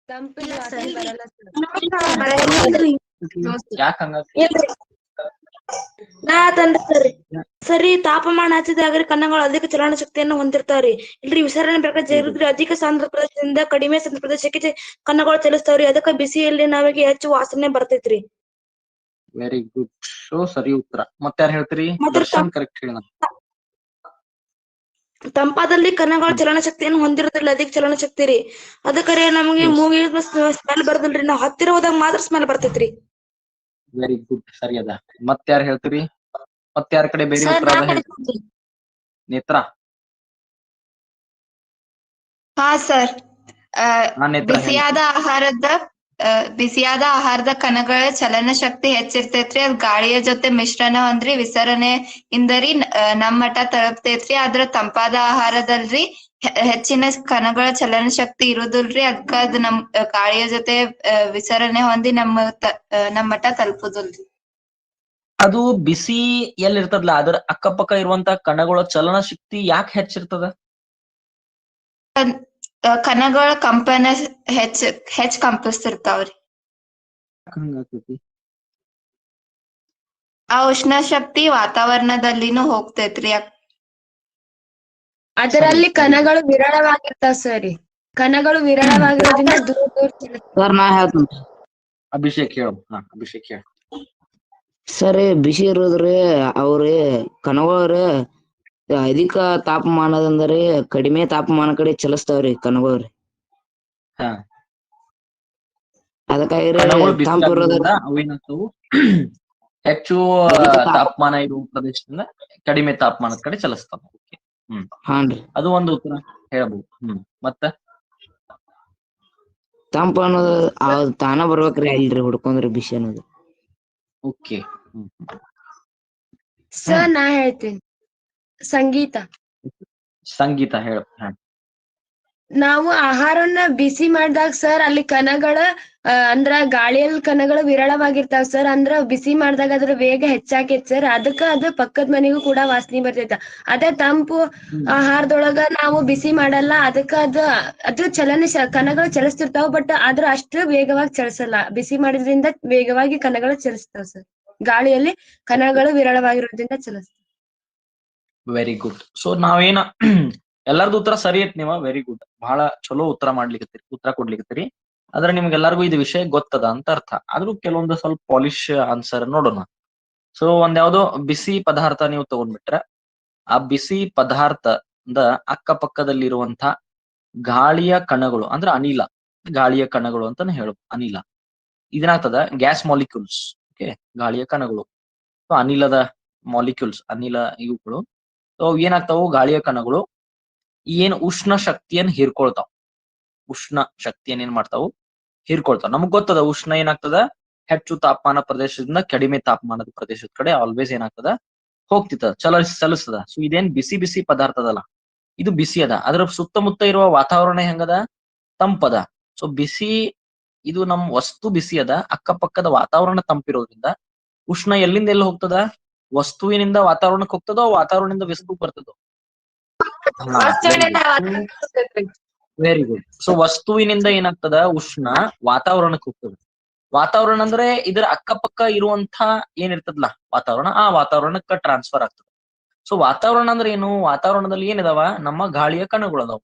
ತಂಪಿಲ್ಲ sir. ಬರಲ್ಲ ಯಾಕಂಗ ಸರಿ ತಾಪಮಾನ ಹೆಚ್ಚಿದಾಗ್ರಿ ಕಣಗಳು ಅಧಿಕ ಚಲನ ಶಕ್ತಿಯನ್ನು ಹೊಂದಿರ್ತಾವ್ರಿ. ಇಲ್ರಿ ವಿಸರಣೆ ಪ್ರಕಾರ ಜರುಗಿದ್ರಿ ಅಧಿಕ ಸಾಂದ್ರ ಪ್ರದೇಶದಿಂದ ಕಡಿಮೆ ಸಾಂದ್ರ ಪ್ರದೇಶಕ್ಕೆ ಕಣಗಳು ಚಲಿಸ್ತಾವ್ರಿ. ಅದಕ್ಕ ಬಿಸಿಯಲ್ಲಿ ನಮಗೆ ಹೆಚ್ಚು ವಾಸನೆ ಬರ್ತೈತ್ರಿ. Very good. ಸೊ ಸರಿ ಉತ್ತರ. ಮತ್ತೆ ಯಾರು ಹೇಳ್ತೀರಿ? ದರ್ಶನ್ ಕರೆಕ್ಟ್ ಹೇಳ. ತಂಪಾದಲ್ಲಿ ಕಣಗಳ ಚಲನ ಶಕ್ತಿಯನ್ನು ಹೊಂದಿರೋದ್ರಲ್ಲಿ ಅಧಿಕ ಚಲನ ಶಕ್ತಿ ರೀ. ಅದಕ್ಕರೆ ನಮಗೆ ಮೂಗಿ ಸ್ಮೆಲ್ ಬರೋದಿಲ್ರಿ. ನಾವ್ ಹತ್ತಿರ ಹೋದಾಗ ಮಾತ್ರ ಸ್ಮೆಲ್ ಬರ್ತೈತ್ರಿ. ವೆರಿ ಗುಡ್, ಸರಿ ಅದ. ಮತ್ತೆ ಯಾರು ಹೇಳ್ತೀರಿ? ಮತ್ತೆ ಯಾರ ಕಡೆ ಬೇರೆ ಉತ್ತರ ಅದ ಹೇಳ್ತೀರಿ? ನೇತ್ರ. ಹಾ ಸರ್. ನೇತ್ರ ಬಿಸಿಯಾದ ಆಹಾರದ ಕಣಗಳ ಚಲನ ಶಕ್ತಿ ಹೆಚ್ಚಿರ್ತೈತ್ರಿ. ಅದ್ ಗಾಳಿಯ ಜೊತೆ ಮಿಶ್ರಣ ಹೊಂದ್ರಿ ವಿಸರಣೆ ಇಂದರಿ ನಮ್ ಮಠ ತಲುಪ್ತೈತ್ರಿ. ಆದ್ರ ತಂಪಾದ ಆಹಾರದಲ್ರಿ ಹೆಚ್ಚಿನ ಕಣಗಳ ಚಲನ ಶಕ್ತಿ ಇರುದಿಲ್ರಿ. ಅದಕ್ಕ ಅದ್ ನಮ್ ಗಾಳಿಯ ಜೊತೆ ವಿಸರಣೆ ಹೊಂದಿ ನಮ್ಮ ಮಠ ತಲುಪುದಿಲ್ರಿ. ಅದು ಬಿಸಿ ಎಲ್ಲಿರ್ತದಲ್ಲ ಅದ್ರ ಅಕ್ಕಪಕ್ಕ ಇರುವಂತ ಕಣಗಳ ಚಲನ ಶಕ್ತಿ ಯಾಕೆ ಹೆಚ್ಚಿರ್ತದ? ಕಣಗಳ ಕಂಪನ ಹೆಚ್ಚ ಕಂಪಿಸ್ತಿರ್ತಾವ್ರಿ. ಆ ಉಷ್ಣ ಶಕ್ತಿ ವಾತಾವರಣದಲ್ಲಿನೂ ಹೋಗ್ತೈತ್ರಿ. ಅದರಲ್ಲಿ ಕಣಗಳು ವಿರಳವಾಗಿರ್ತಾವ ಸರಿ. ಕಣಗಳು ವಿರಳವಾಗಿರೋದ್ರಿಂದ ಸರ್ ನಾ ಹೇಳ್ತೀನಿ. ಅಭಿಷೇಕ್ ಹೇಳು. ಅಭಿಷೇಕ್ ಹೇಳ. ಸರಿ, ಬಿಸಿ ಇರೋದ್ರಿ ಅವ್ರಿ ಕಣಗಳ್ರಿ ಅಧಿಕ ತಾಪಮಾನದಂದ್ರಿ ಕಡಿಮೆ ತಾಪಮಾನ ಕಡೆ ಚಲಿಸ್ತಾವ್ರಿ ಕಣಗಳ್ರಿ. ಅದಕ್ಕಾಗಿ ತಂಪು ಇರೋದ್ರಿ ಅವೇನಾಗ್ತವು ಹೆಚ್ಚು ತಾಪಮಾನ ಇರುವ ಪ್ರದೇಶದಿಂದ ಕಡಿಮೆ ತಾಪಮಾನದ ಕಡೆ ಚಲಿಸ್ತಾವ. ಹಾನ್ರಿ, ಅದು ಒಂದು ಉತ್ತರ ಹೇಳ್ಬೋದು. ಮತ್ತ ತಂಪು ಅನ್ನೋದು ತಾನ ಬರ್ಬೇಕ್ರಿ ಅಲ್ರಿ ಹುಡ್ಕೊಂಡ್ರಿ ಬಿಸಿ ಅನ್ನೋದು. ಓಕೆ. ಸರ್ ನಾ ಹೇಳ್ತೀನಿ. ಸಂಗೀತ ಹೇಳು. ನಾವು ಆಹಾರವನ್ನ ಬಿಸಿ ಮಾಡಿದಾಗ ಸರ್ ಅಲ್ಲಿ ಕಣಗಳ ಅಂದ್ರ ಗಾಳಿಯಲ್ಲಿ ಕಣಗಳು ವಿರಳವಾಗಿರ್ತಾವ ಸರ್. ಅಂದ್ರ ಬಿಸಿ ಮಾಡಿದಾಗ ಅದ್ರ ವೇಗ ಹೆಚ್ಚಾಕೈತ್ ಸರ್. ಅದಕ್ಕ ಅದು ಪಕ್ಕದ ಮನೆಗೂ ಕೂಡ ವಾಸನೆ ಬರ್ತೈತ. ಅದೇ ತಂಪು ಆಹಾರದೊಳಗ ನಾವು ಬಿಸಿ ಮಾಡಲ್ಲ. ಅದಕ್ಕ ಅದ್ರ ಕಣಗಳು ಚಲಿಸ್ತಿರ್ತಾವ. ಬಟ್ ಆದ್ರ ಅಷ್ಟು ವೇಗವಾಗಿ ಚಲಿಸಲ್ಲ. ಬಿಸಿ ಮಾಡಿದ್ರಿಂದ ವೇಗವಾಗಿ ಕಣಗಳು ಚಲಿಸ್ತಾವ ಸರ್. ಗಾಳಿಯಲ್ಲಿ ಕಣಗಳು ವಿರಳವಾಗಿರೋದ್ರಿಂದ ಚಲಿಸ್ತಾವ. Very good. ಸೊ ನಾವೇನ ಎಲ್ಲಾರ್ದು ಉತ್ತರ ಸರಿ ಐತ್ ನೀವ. Very good. ಬಹಳ ಚಲೋ ಉತ್ತರ ಕೊಡ್ಲಿಕತ್ತೀರಿ. ಆದ್ರೆ ನಿಮ್ಗೆಲ್ಲರಿಗೂ ಇದು ವಿಷಯ ಗೊತ್ತದ ಅಂತ ಅರ್ಥ. ಆದ್ರೂ ಕೆಲವೊಂದು ಸ್ವಲ್ಪ ಪಾಲಿಶ್ ಆನ್ಸರ್ ನೋಡೋಣ. ಸೊ ಯಾವ್ದೋ ಬಿಸಿ ಪದಾರ್ಥ ನೀವು ತಗೊಂಡ್ಬಿಟ್ರೆ ಆ ಬಿಸಿ ಪದಾರ್ಥದ ಅಕ್ಕಪಕ್ಕದಲ್ಲಿರುವಂತ ಗಾಳಿಯ ಕಣಗಳು ಅಂದ್ರೆ ಅನಿಲ, ಗಾಳಿಯ ಕಣಗಳು ಅಂತಾನೆ ಹೇಳೋದು. ಅನಿಲ ಇದೇನಾಗ್ತದ ಗ್ಯಾಸ್ ಮಾಲಿಕ್ಯೂಲ್ಸ್. ಓಕೆ, ಗಾಳಿಯ ಕಣಗಳು. ಸೊ ಅನಿಲದ ಮಾಲಿಕ್ಯೂಲ್ಸ್, ಅನಿಲ ಇವುಗಳು. ಸೊ ಏನಾಗ್ತಾವು ಗಾಳಿಯ ಕಣಗಳು ಏನ್ ಉಷ್ಣ ಶಕ್ತಿಯನ್ನ ಹೀರ್ಕೊಳ್ತಾವ. ಉಷ್ಣ ಶಕ್ತಿಯನ್ನ ಏನ್ ಮಾಡ್ತಾವು? ಹೀರ್ಕೊಳ್ತಾವ. ನಮಗ್ ಗೊತ್ತದ ಉಷ್ಣ ಏನಾಗ್ತದ ಹೆಚ್ಚು ತಾಪಮಾನ ಪ್ರದೇಶದಿಂದ ಕಡಿಮೆ ತಾಪಮಾನದ ಪ್ರದೇಶದ ಕಡೆ ಆಲ್ವೇಸ್ ಏನಾಗ್ತದ ಹೋಗ್ತಿರ್ತದ, ಚಲಿಸ್ತದ. ಸೊ ಇದೇನ್ ಬಿಸಿ ಬಿಸಿ ಪದಾರ್ಥ ಅದಲ್ಲ, ಇದು ಬಿಸಿ ಅದ. ಅದ್ರ ಸುತ್ತಮುತ್ತ ಇರುವ ವಾತಾವರಣ ಹೆಂಗದ? ತಂಪದ. ಸೊ ಬಿಸಿ ಇದು ನಮ್ ವಸ್ತು ಬಿಸಿ ಅದ, ಅಕ್ಕಪಕ್ಕದ ವಾತಾವರಣ ತಂಪಿರೋದ್ರಿಂದ ಉಷ್ಣ ಎಲ್ಲಿಂದ ಎಲ್ಲಿ ಹೋಗ್ತದ? ವಸ್ತುವಿನಿಂದ ವಾತಾವರಣಕ್ಕೆ ಹೋಗ್ತದೋ, ವಾತಾವರಣದಿಂದ ವಸ್ತು ಬರ್ತದೋ? Very good. ಸೊ ವಸ್ತುವಿನಿಂದ ಏನಾಗ್ತದ ಉಷ್ಣ ವಾತಾವರಣಕ್ಕೆ ಹೋಗ್ತದೆ. ವಾತಾವರಣ ಅಂದ್ರೆ ಇದರ ಅಕ್ಕಪಕ್ಕ ಇರುವಂತ ಏನಿರ್ತದಲ್ಲ ವಾತಾವರಣ, ಆ ವಾತಾವರಣಕ್ಕೆ ಟ್ರಾನ್ಸ್ಫರ್ ಆಗ್ತದೆ. ಸೊ ವಾತಾವರಣ ಅಂದ್ರೆ ಏನು? ವಾತಾವರಣದಲ್ಲಿ ಏನಿದಾವ? ನಮ್ಮ ಗಾಳಿಯ ಕಣಗಳು ಅದಾವ.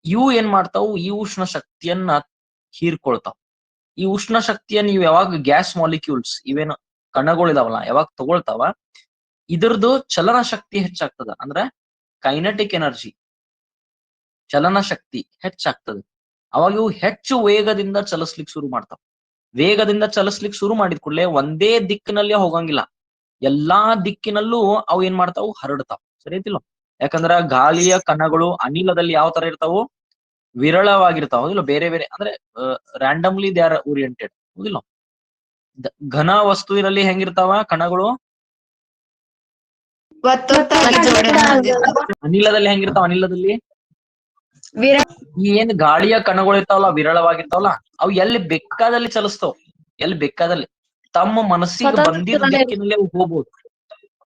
ಇವು ಏನ್ ಮಾಡ್ತಾವು? ಈ ಉಷ್ಣ ಶಕ್ತಿಯನ್ನ ಹೀರ್ಕೊಳ್ತಾವ. ಈ ಉಷ್ಣ ಶಕ್ತಿಯನ್ನ ಇವು ಯಾವಾಗ ಗ್ಯಾಸ್ ಮಾಲಿಕ್ಯೂಲ್ಸ್ ಇವೇನು ಕಣಗಳಿದಾವಲ್ಲ ಯಾವಾಗ ತಗೊಳ್ತಾವ, ಇದ್ರದ್ದು ಚಲನ ಶಕ್ತಿ ಹೆಚ್ಚಾಗ್ತದ. ಅಂದ್ರೆ ಕೈನೆಟಿಕ್ ಎನರ್ಜಿ, ಚಲನ ಶಕ್ತಿ ಹೆಚ್ಚಾಗ್ತದೆ. ಅವಾಗ ಇವು ಹೆಚ್ಚು ವೇಗದಿಂದ ಚಲಿಸ್ಲಿಕ್ಕೆ ಶುರು ಮಾಡ್ತಾವ. ವೇಗದಿಂದ ಚಲಿಸ್ಲಿಕ್ಕೆ ಶುರು ಮಾಡಿದ ಕೂಡಲೇ ಒಂದೇ ದಿಕ್ಕಿನಲ್ಲಿ ಹೋಗಂಗಿಲ್ಲ, ಎಲ್ಲಾ ದಿಕ್ಕಿನಲ್ಲೂ ಅವು ಏನ್ ಮಾಡ್ತಾವು? ಹರಡ್ತಾವ. ಸರಿ ಐತಿಲ್ಲ? ಯಾಕಂದ್ರ ಗಾಳಿಯ ಕಣಗಳು ಅನಿಲದಲ್ಲಿ ಯಾವ ತರ ಇರ್ತಾವು? ವಿರಳವಾಗಿರ್ತಾವ. ಹೌದಿಲ್ಲ? ಬೇರೆ ಬೇರೆ ಅಂದ್ರೆ ರ್ಯಾಂಡಮ್ಲಿ ದೇ ಆರ್ ಓರಿಯೆಂಟೆಡ್. ಹೌದಿಲ್ಲ? ಘನ ವಸ್ತುವಿನಲ್ಲಿ ಹೆಂಗಿರ್ತಾವ ಕಣಗಳು? ಅನಿಲದಲ್ಲಿ ಹೆಂಗಿರ್ತಾವ? ಅನಿಲದಲ್ಲಿ ಏನ್ ಗಾಳಿಯ ಕಣಗಳು ಇರ್ತಾವಲ್ಲ ವಿರಳವಾಗಿರ್ತಾವಲ್ಲ, ಅವು ಎಲ್ಲಿ ಬೇಕಾದಲ್ಲಿ ಚಲಿಸ್ತಾವ. ಎಲ್ಲಿ ಬೇಕಾದಲ್ಲಿ ತಮ್ಮ ಮನಸ್ಸಿಗೆ ಬಂದಿದ್ದ ದಿಕ್ಕಿನಲ್ಲಿ ಅವು ಹೋಗ್ಬೋದು.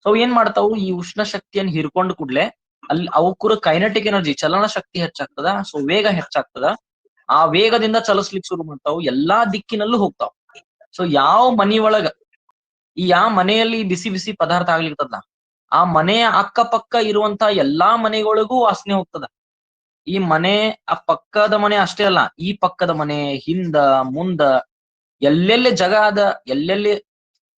ಸೊ ಏನ್ ಮಾಡ್ತಾವು? ಈ ಉಷ್ಣ ಶಕ್ತಿಯನ್ನು ಹೀರ್ಕೊಂಡ್ ಕೂಡ್ಲೆ ಅಲ್ಲಿ ಅವಕ್ಕೂರ ಕೈನೆಟಿಕ್ ಎನರ್ಜಿ ಚಲನ ಶಕ್ತಿ ಹೆಚ್ಚಾಗ್ತದ. ಸೊ ವೇಗ ಹೆಚ್ಚಾಗ್ತದ. ಆ ವೇಗದಿಂದ ಚಲಿಸ್ಲಿಕ್ಕೆ ಶುರು ಮಾಡ್ತಾವು, ಎಲ್ಲಾ ದಿಕ್ಕಿನಲ್ಲೂ ಹೋಗ್ತಾವ. ಸೊ ಯಾವ ಮನಿ ಒಳಗ ಯಾವ ಮನೆಯಲ್ಲಿ ಬಿಸಿ ಬಿಸಿ ಪದಾರ್ಥ ಆಗ್ಲಿರ್ತದ, ಆ ಮನೆಯ ಅಕ್ಕಪಕ್ಕ ಇರುವಂತ ಎಲ್ಲಾ ಮನೆಗಳಿಗೂ ವಾಸನೆ ಹೋಗ್ತದ. ಈ ಮನೆ ಆ ಪಕ್ಕದ ಮನೆ ಅಷ್ಟೇ ಅಲ್ಲ, ಈ ಪಕ್ಕದ ಮನೆ ಹಿಂದ ಮುಂದ ಎಲ್ಲೆಲ್ಲಿ ಜಾಗ ಅದ, ಎಲ್ಲೆಲ್ಲಿ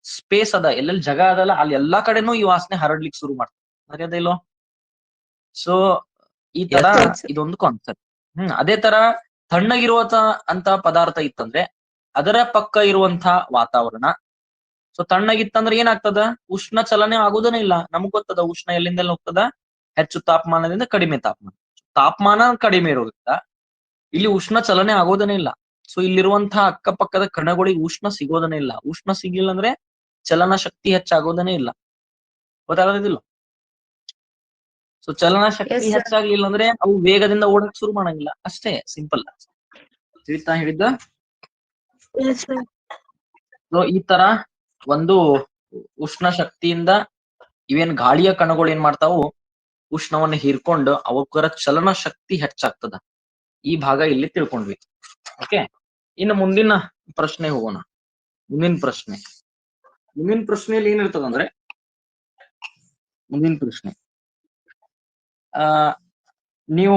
ಸ್ಪೇಸ್ ಅದ, ಎಲ್ಲೆಲ್ಲಿ ಜಾಗ ಅದಲ್ಲ ಅಲ್ಲಿ ಎಲ್ಲಾ ಕಡೆನೂ ಈ ವಾಸನೆ ಹರಡ್ಲಿಕ್ಕೆ ಶುರು ಮಾಡ್ತದೆ. ಸರಿಯದ ಇಲ್ಲೋ? ಸೊ ಈ ತರ ಇದೊಂದು ಕಾನ್ಸೆಪ್ಟ್. ಅದೇ ತರ ತಣ್ಣಗಿರುವಂತ ಅಂತ ಪದಾರ್ಥ ಇತ್ತಂದ್ರೆ ಅದರ ಪಕ್ಕ ಇರುವಂತ ವಾತಾವರಣ. ಸೊ ತಣ್ಣಗಿತ್ತಂದ್ರೆ ಏನಾಗ್ತದ, ಉಷ್ಣ ಚಲನೆ ಆಗುದನೇ ಇಲ್ಲ. ನಮಗ್ ಗೊತ್ತದ ಉಷ್ಣ ಎಲ್ಲಿಂದೆಲ್ಲ ಹೋಗ್ತದ, ಹೆಚ್ಚು ತಾಪಮಾನದಿಂದ ಕಡಿಮೆ ತಾಪಮಾನ. ತಾಪಮಾನ ಕಡಿಮೆ ಇರೋದ್ರಿಂದ ಇಲ್ಲಿ ಉಷ್ಣ ಚಲನೆ ಆಗೋದನೇ ಇಲ್ಲ. ಸೊ ಇಲ್ಲಿರುವಂತಹ ಅಕ್ಕಪಕ್ಕದ ಕಣಗಳಿಗೆ ಉಷ್ಣ ಸಿಗೋದನೇ ಇಲ್ಲ. ಉಷ್ಣ ಸಿಗಿಲ್ಲ ಅಂದ್ರೆ ಚಲನ ಶಕ್ತಿ ಹೆಚ್ಚಾಗೋದನೇ ಇಲ್ಲ. ಗೊತ್ತಾಗೋದಿಲ್ಲ? ಸೊ ಚಲನ ಶಕ್ತಿ ಹೆಚ್ಚಾಗ್ಲಿಲ್ಲ ಅಂದ್ರೆ ಅವು ವೇಗದಿಂದ ಓಡಕ್ ಶುರು ಮಾಡಂಗಿಲ್ಲ. ಅಷ್ಟೇ, ಸಿಂಪಲ್. ತಿಳಿತಾ ಹೇಳಿದ್ದ? ಸೊ ಈ ತರ ಒಂದು ಉಷ್ಣ ಶಕ್ತಿಯಿಂದ ಇವೇನ್ ಗಾಳಿಯ ಕಣಗಳು ಏನ್ ಮಾಡ್ತಾವು, ಉಷ್ಣವನ್ನು ಹೀರ್ಕೊಂಡು ಅವಕ್ಕರ ಚಲನ ಶಕ್ತಿ ಹೆಚ್ಚಾಗ್ತದ. ಈ ಭಾಗ ಇಲ್ಲಿ ತಿಳ್ಕೊಂಡ್ವಿ. ಓಕೆ, ಇನ್ನು ಮುಂದಿನ ಪ್ರಶ್ನೆ ಹೋಗೋಣ. ಮುಂದಿನ ಪ್ರಶ್ನೆಯಲ್ಲಿ ಏನಿರ್ತದಂದ್ರೆ, ಮುಂದಿನ ಪ್ರಶ್ನೆ ನೀವು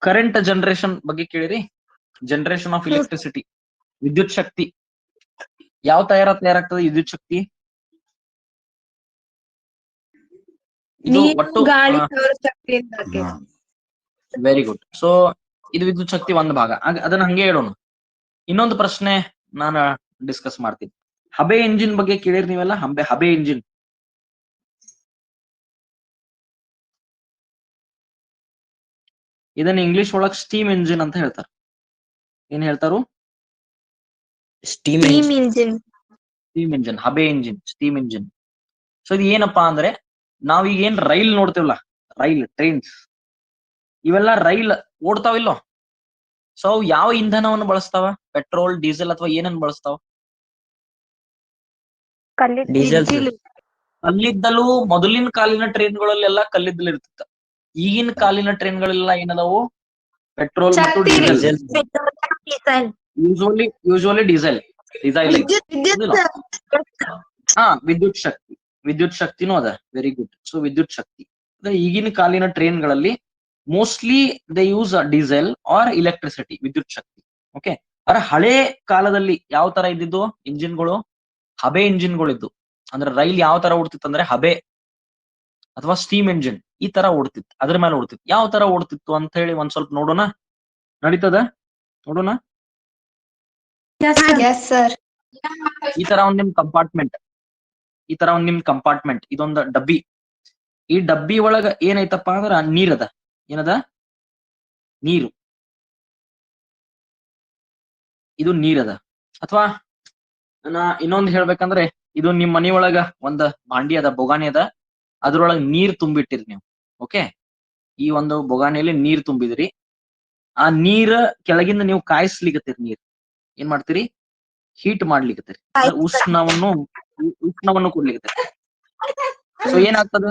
ಕರೆಂಟ್ ಜನರೇಷನ್ ಬಗ್ಗೆ ಕೇಳಿರಿ. ಜನರೇಷನ್ ಆಫ್ ಎಲೆಕ್ಟ್ರಿಸಿಟಿ, ವಿದ್ಯುತ್ ಶಕ್ತಿ ಯಾವ ತಯಾರಾಗ್ತದೆ? ವಿದ್ಯುತ್ ಶಕ್ತಿ ಇದು ಒಟ್ಟು ಗಾಳಿ ಸೌರಶಕ್ತಿಯಿಂದ ಆಗುತ್ತೆ. Very good. ಸೊ ಇದು ವಿದ್ಯುತ್ ಶಕ್ತಿ ಒಂದು ಭಾಗ. ಅದನ್ನ ಹಂಗೆ ಹೇಳೋಣ. ಇನ್ನೊಂದು ಪ್ರಶ್ನೆ ನಾನು ಡಿಸ್ಕಸ್ ಮಾಡ್ತೀನಿ. ಹಬೆ ಇಂಜಿನ್ ಬಗ್ಗೆ ಕೇಳಿರಿ ನೀವೆಲ್ಲ? ಹಬೆ ಇಂಜಿನ್ ಇದನ್ನ ಇಂಗ್ಲಿಷ್ ಒಳಗ್ ಸ್ಟೀಮ್ ಇಂಜಿನ್ ಅಂತ ಹೇಳ್ತಾರ. ಏನ್ ಹೇಳ್ತಾರು? Steam engine. ಸ್ಟೀಮ್ ಇಂಜಿನ್, ಹಬೆ ಇಂಜಿನ್, ಸ್ಟೀಮ್ ಇಂಜಿನ್. ಸೊ ಇದು ಏನಪ್ಪಾ ಅಂದ್ರೆ, ನಾವೀಗ ಏನ್ ರೈಲ್ ನೋಡ್ತೇವಲ್ಲ, ರೈಲ್, ಟ್ರೈನ್ಸ್, ಇವೆಲ್ಲ ರೈಲ್ ಓಡ್ತಾವಿಲ್ಲೋ. ಸೊ ಅವು ಯಾವ ಇಂಧನವನ್ನು ಬಳಸ್ತಾವ? ಪೆಟ್ರೋಲ್, ಡೀಸೆಲ್ ಅಥವಾ ಏನನ್ನು ಬಳಸ್ತಾವ? ಕಲ್ಲಿದ್ದಲು. ಮೊದಲಿನ ಕಾಲಿನ ಟ್ರೈನ್ಗಳಲ್ಲೆಲ್ಲ ಕಲ್ಲಿದ್ದಲು ಇರ್ತಿತ್ತ. ಈಗಿನ ಕಾಲಿನ ಟ್ರೈನ್ಗಳೆಲ್ಲ ಏನದಾವು? ಪೆಟ್ರೋಲ್ ಮತ್ತು ಡೀಸೆಲ್. Usually diesel. ಹಾ, ವಿದ್ಯುತ್ ಶಕ್ತಿನೂ ಅದ. Very good. ಸೊ ವಿದ್ಯುತ್ ಶಕ್ತಿ ಅಂದ್ರೆ ಈಗಿನ ಕಾಲಿನ ಟ್ರೈನ್ಗಳಲ್ಲಿ mostly they use diesel or electricity, ವಿದ್ಯುತ್ ಶಕ್ತಿ. ಓಕೆ, ಆದ್ರೆ ಹಳೆ ಕಾಲದಲ್ಲಿ ಯಾವ ತರ ಇದ್ದಿದ್ದು ಇಂಜಿನ್ಗಳು? ಹಬೆ ಇಂಜಿನ್ಗಳಿದ್ದು. ಅಂದ್ರೆ ರೈಲ್ ಯಾವ ತರ ಓಡ್ತಿತ್ತು ಅಂದ್ರೆ ಹಬೆ ಅಥವಾ ಸ್ಟೀಮ್ ಇಂಜಿನ್ ಈ ತರ ಓಡ್ತಿತ್ತು, ಅದ್ರ ಮೇಲೆ ಓಡ್ತಿತ್ತು. ಯಾವ ತರ ಓಡ್ತಿತ್ತು ಅಂತ ಹೇಳಿ ಒಂದ್ ಸ್ವಲ್ಪ ನೋಡೋಣ. ನಡೀತದ? ನೋಡೋಣ. ಈ ತರ ಒಂದ್ ನಿಮ್ ಕಂಪಾರ್ಟ್ಮೆಂಟ್, ಇದೊಂದು ಡಬ್ಬಿ. ಈ ಡಬ್ಬಿ ಒಳಗ ಏನೈತಪ್ಪ ಅಂದ್ರ ನೀರದ. ಏನದ? ನೀರು. ಇದು ನೀರದ. ಅಥವಾ ನಾ ಇನ್ನೊಂದು ಹೇಳ್ಬೇಕಂದ್ರೆ, ಇದು ನಿಮ್ ಮನಿಯೊಳಗ ಒಂದ್ ಭಾಂಡಿ ಅದ, ಬೊಗಾನಿ ಅದ, ಅದ್ರೊಳಗ ನೀರ್ ತುಂಬಿಟ್ಟಿರಿ ನೀವು. ಓಕೆ, ಈ ಒಂದು ಬೊಗಾನಿಯಲ್ಲಿ ನೀರ್ ತುಂಬಿದ್ರಿ. ಆ ನೀರ್ ಕೆಳಗಿಂದ ನೀವು ಕಾಯಿಸ್ಲಿಕತ್ತೀರಿ. ನೀರ್ ಏನ್ ಮಾಡ್ತೀರಿ? ಹೀಟ್ ಮಾಡ್ಲಿಕತ್ತೀರಿ, ಉಷ್ಣವನ್ನು ಕೊಡ್ಲಿಕತ್ತೀರಿ. ಸೊ ಏನಾಗ್ತದ?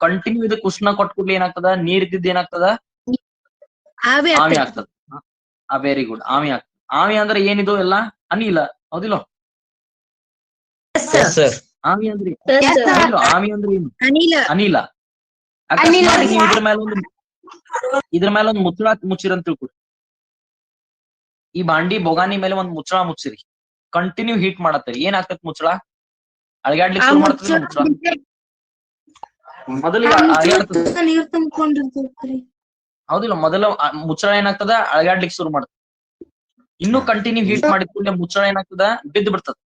ಕಂಟಿನ್ಯೂ ಇದಕ್ಕೆ ಉಷ್ಣ ಕೊಟ್ಕೊಡ್ಲಿ ಏನಾಗ್ತದ? ನೀರ್ ಇದ್ದಿದ್ದು ಏನಾಗ್ತದ? ಆವಿ ಆಗ್ತದ. Very good. ಆವಿ ಆಗ್ತದ. ಆವಿ ಅಂದ್ರೆ ಏನಿದು? ಎಲ್ಲ ಅನಿಲ. ಹೌದಿಲ್ಲ? ಆವಿ ಅಂದ್ರೆ ಏನು? ಅನಿಲ. ಅಕಸ್ಮಾತ್ ನೀವು ಇದ್ರ ಮೇಲೆ ಒಂದು ಮುಚ್ಚಳ ಮುಚ್ಚಿರಂತ ತಿಳ್ಕೊರಿ. ಈ ಬಾಂಡಿ ಬೊಗಾನಿ ಮೇಲೆ ಒಂದ್ ಮುಚ್ಚಳ ಮುಚ್ಚಿರಿ, ಕಂಟಿನ್ಯೂ ಹೀಟ್ ಮಾಡತ್ತೀರಿ. ಏನಾಗ್ತೈತಿ? ಮುಚ್ಚಳ ಅಳಗಾಡ್ಲಿಕ್ಕೆ ಶುರು ಮಾಡ್ತದೆ. ಮುಚ್ಚಳ ಮೊದಲಿಗೆ ಹೌದಿಲ್ಲ? ಮೊದಲ ಮುಚ್ಚಳ ಏನಾಗ್ತದ? ಅಳಗಾಡ್ಲಿಕ್ಕೆ ಶುರು ಮಾಡ್ತದೆ. ಇನ್ನು ಕಂಟಿನ್ಯೂ ಹೀಟ್ ಮಾಡಿದ ಕೂಡಲೇ ಮುಚ್ಚಳ ಏನಾಗ್ತದ? ಬಿದ್ದು ಬಿಡ್ತದ.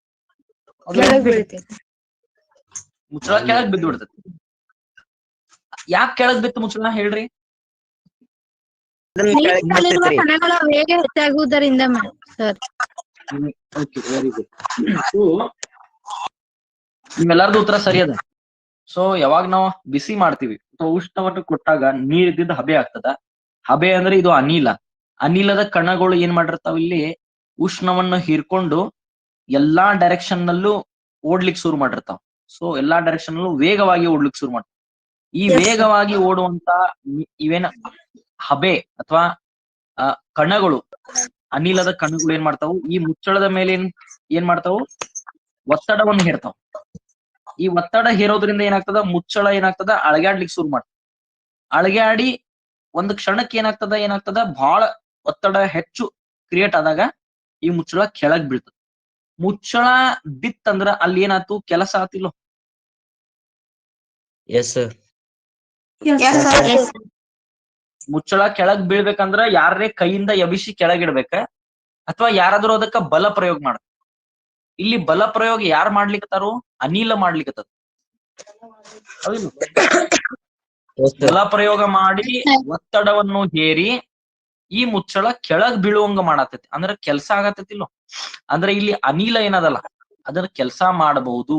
ಮುಚ್ಚಳ ಕೆಳಗ್ ಬಿದ್ದು ಬಿಡ್ತದೆ. ಯಾಕೆ ಕೆಳಗ್ ಬಿತ್ತು ಮುಚ್ಚಳ ಹೇಳ್ರಿ? ಕಣಗಳ ವೇಗ ಹೆಚ್ಚಾಗುವುದರಿಂದ sir. Okay, very good. So ನಿಮ್ಮೆಲ್ಲರದು ಉತ್ತರ ಸರಿ ಅದ. ಸೊ ಯಾವಾಗ ನಾವು ಬಿಸಿ ಮಾಡ್ತೀವಿ ಅಥವಾ ಉಷ್ಣವನ್ನು ಕೊಟ್ಟಾಗ ನೀರ್ ಇದ್ದಿದ್ದು ಹಬೆ ಆಗ್ತದ. ಹಬೆ ಅಂದ್ರೆ ಇದು ಅನಿಲ. ಅನಿಲದ ಕಣಗಳು ಏನ್ ಮಾಡಿರ್ತಾವ? ಇಲ್ಲಿ ಉಷ್ಣವನ್ನು ಹೀರ್ಕೊಂಡು ಎಲ್ಲಾ ಡೈರೆಕ್ಷನ್ ನಲ್ಲೂ ಓಡ್ಲಿಕ್ಕೆ ಶುರು ಮಾಡಿರ್ತಾವ. ಸೊ ಎಲ್ಲಾ ಡೈರೆಕ್ಷನ್ ನಲ್ಲೂ ವೇಗವಾಗಿ ಓಡ್ಲಿಕ್ಕೆ ಶುರು ಮಾಡ್ತಾವ. ಈ Yes, sir. ವೇಗವಾಗಿ ಓಡುವಂತ ಇವೇನ ಹಬೆ ಅಥವಾ ಕಣಗಳು, ಅನಿಲದ ಕಣಗಳು ಏನ್ ಮಾಡ್ತಾವು, ಈ ಮುಚ್ಚಳದ ಮೇಲೆ ಏನ್ ಮಾಡ್ತಾವು, ಒತ್ತಡವನ್ನು ಹೇರ್ತಾವ. ಈ ಒತ್ತಡ ಹೇರೋದ್ರಿಂದ ಏನಾಗ್ತದ, ಮುಚ್ಚಳ ಏನಾಗ್ತದ, ಅಳಗ್ಯಾಡ್ಲಿಕ್ಕೆ ಶುರು ಮಾಡ್ತದ. ಅಳಗ್ಯಾಡಿ ಒಂದ್ ಕ್ಷಣಕ್ಕೆ ಏನಾಗ್ತದ ಬಹಳ ಒತ್ತಡ ಹೆಚ್ಚು ಕ್ರಿಯೇಟ್ ಆದಾಗ ಈ ಮುಚ್ಚಳ ಕೆಳಗ್ ಬೀಳ್ತದ. ಮುಚ್ಚಳ ಬಿತ್ತಂದ್ರ ಅಲ್ಲಿ ಏನಾಯ್ತು, ಕೆಲಸ ಆತಿಲ್ಲೋ. Yes sir. Yes, sir. ಮುಚ್ಚಳ ಕೆಳಗ್ ಬೀಳ್ಬೇಕಂದ್ರ ಯಾರೇ ಕೈಯಿಂದ ಎಬಿಸಿ ಕೆಳಗಿಡ್ಬೇಕ, ಅಥವಾ ಯಾರಾದ್ರೂ ಅದಕ್ಕ ಬಲ ಪ್ರಯೋಗ ಮಾಡ್ಬೇಕು. ಇಲ್ಲಿ ಬಲ ಪ್ರಯೋಗ ಯಾರು ಮಾಡ್ಲಿಕ್ಕತ್ತಾರು, ಅನಿಲ ಮಾಡ್ಲಿಕ್ಕತ್ತದ. ಬಲ ಪ್ರಯೋಗ ಮಾಡಿ ಒತ್ತಡವನ್ನು ಹೇರಿ ಈ ಮುಚ್ಚಳ ಕೆಳಗ್ ಬೀಳುವಂಗ ಮಾಡತೈತಿ. ಅಂದ್ರ ಕೆಲ್ಸ ಆಗತೈತಿಲ್ಲೋ. ಅಂದ್ರೆ ಇಲ್ಲಿ ಅನಿಲ ಏನದಲ್ಲ ಅದನ್ನ ಕೆಲ್ಸ ಮಾಡಬಹುದು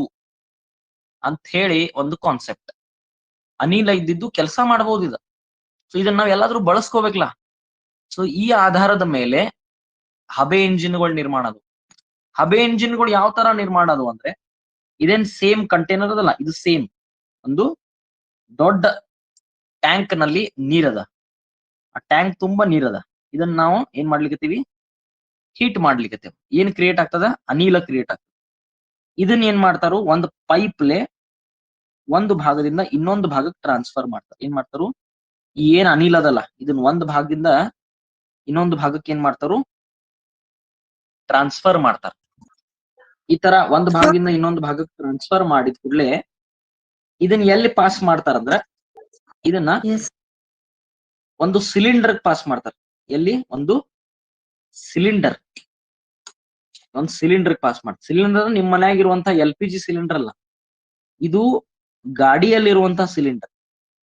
ಅಂತ ಹೇಳಿ ಒಂದು ಕಾನ್ಸೆಪ್ಟ್. ಅನಿಲ ಇದ್ದಿದ್ದು ಕೆಲಸ ಮಾಡಬಹುದು ಇದು. ಸೊ ಇದನ್ನ ನಾವ್ ಎಲ್ಲಾದ್ರೂ ಬಳಸ್ಕೋಬೇಕಲ್ಲ. ಸೊ ಈ ಆಧಾರದ ಮೇಲೆ ಹಬೆ ಇಂಜಿನ್ಗಳು ನಿರ್ಮಾಣ ಅದು. ಹಬೆ ಇಂಜಿನ್ಗಳು ಯಾವ ತರ ನಿರ್ಮಾಣ ಅದು ಅಂದ್ರೆ, ಇದೇನ್ ಸೇಮ್ ಕಂಟೈನರ್ ಅದಲ್ಲ, ಇದು ಸೇಮ್ ಒಂದು ದೊಡ್ಡ ಟ್ಯಾಂಕ್ ನಲ್ಲಿ ನೀರದ. ಆ ಟ್ಯಾಂಕ್ ತುಂಬಾ ನೀರದ. ಇದನ್ನ ನಾವು ಏನ್ ಮಾಡ್ಲಿಕ್ಕತ್ತೀವಿ, ಹೀಟ್ ಮಾಡ್ಲಿಕ್ಕತ್ತೇವೆ. ಏನ್ ಕ್ರಿಯೇಟ್ ಆಗ್ತದ, ಅನಿಲ ಕ್ರಿಯೇಟ್ ಆಗ್ತದ. ಇದನ್ನ ಏನ್ ಮಾಡ್ತಾರು, ಒಂದು ಪೈಪ್ಲೆ ಒಂದು ಭಾಗದಿಂದ ಇನ್ನೊಂದು ಭಾಗಕ್ಕೆ ಟ್ರಾನ್ಸ್ಫರ್ ಮಾಡ್ತಾರೆ. ಏನ್ ಮಾಡ್ತಾರು, ಈ ಏನ್ ಅನಿಲ ಅದಲ್ಲ ಇದನ್ನ ಒಂದು ಭಾಗದಿಂದ ಇನ್ನೊಂದು ಭಾಗಕ್ಕೆ ಏನ್ ಮಾಡ್ತಾರು, ಟ್ರಾನ್ಸ್ಫರ್ ಮಾಡ್ತಾರ. ಈ ತರ ಒಂದ್ ಭಾಗದಿಂದ ಇನ್ನೊಂದು ಭಾಗಕ್ಕೆ ಟ್ರಾನ್ಸ್ಫರ್ ಮಾಡಿದ ಕೂಡಲೇ ಇದನ್ನ ಎಲ್ಲಿ ಪಾಸ್ ಮಾಡ್ತಾರಂದ್ರ, ಇದನ್ನ Yes. ಒಂದು ಸಿಲಿಂಡರ್ ಪಾಸ್ ಮಾಡ್ತಾರೆ. ಎಲ್ಲಿ, ಒಂದು ಸಿಲಿಂಡರ್ ಪಾಸ್ ಮಾಡ್ತಾರೆ. ಸಿಲಿಂಡರ್ ನಿಮ್ಮ ಮನೆಯಾಗಿರುವಂತ LPG ಸಿಲಿಂಡರ್ ಅಲ್ಲ, ಇದು ಗಾಡಿಯಲ್ಲಿರುವಂತ ಸಿಲಿಂಡರ್.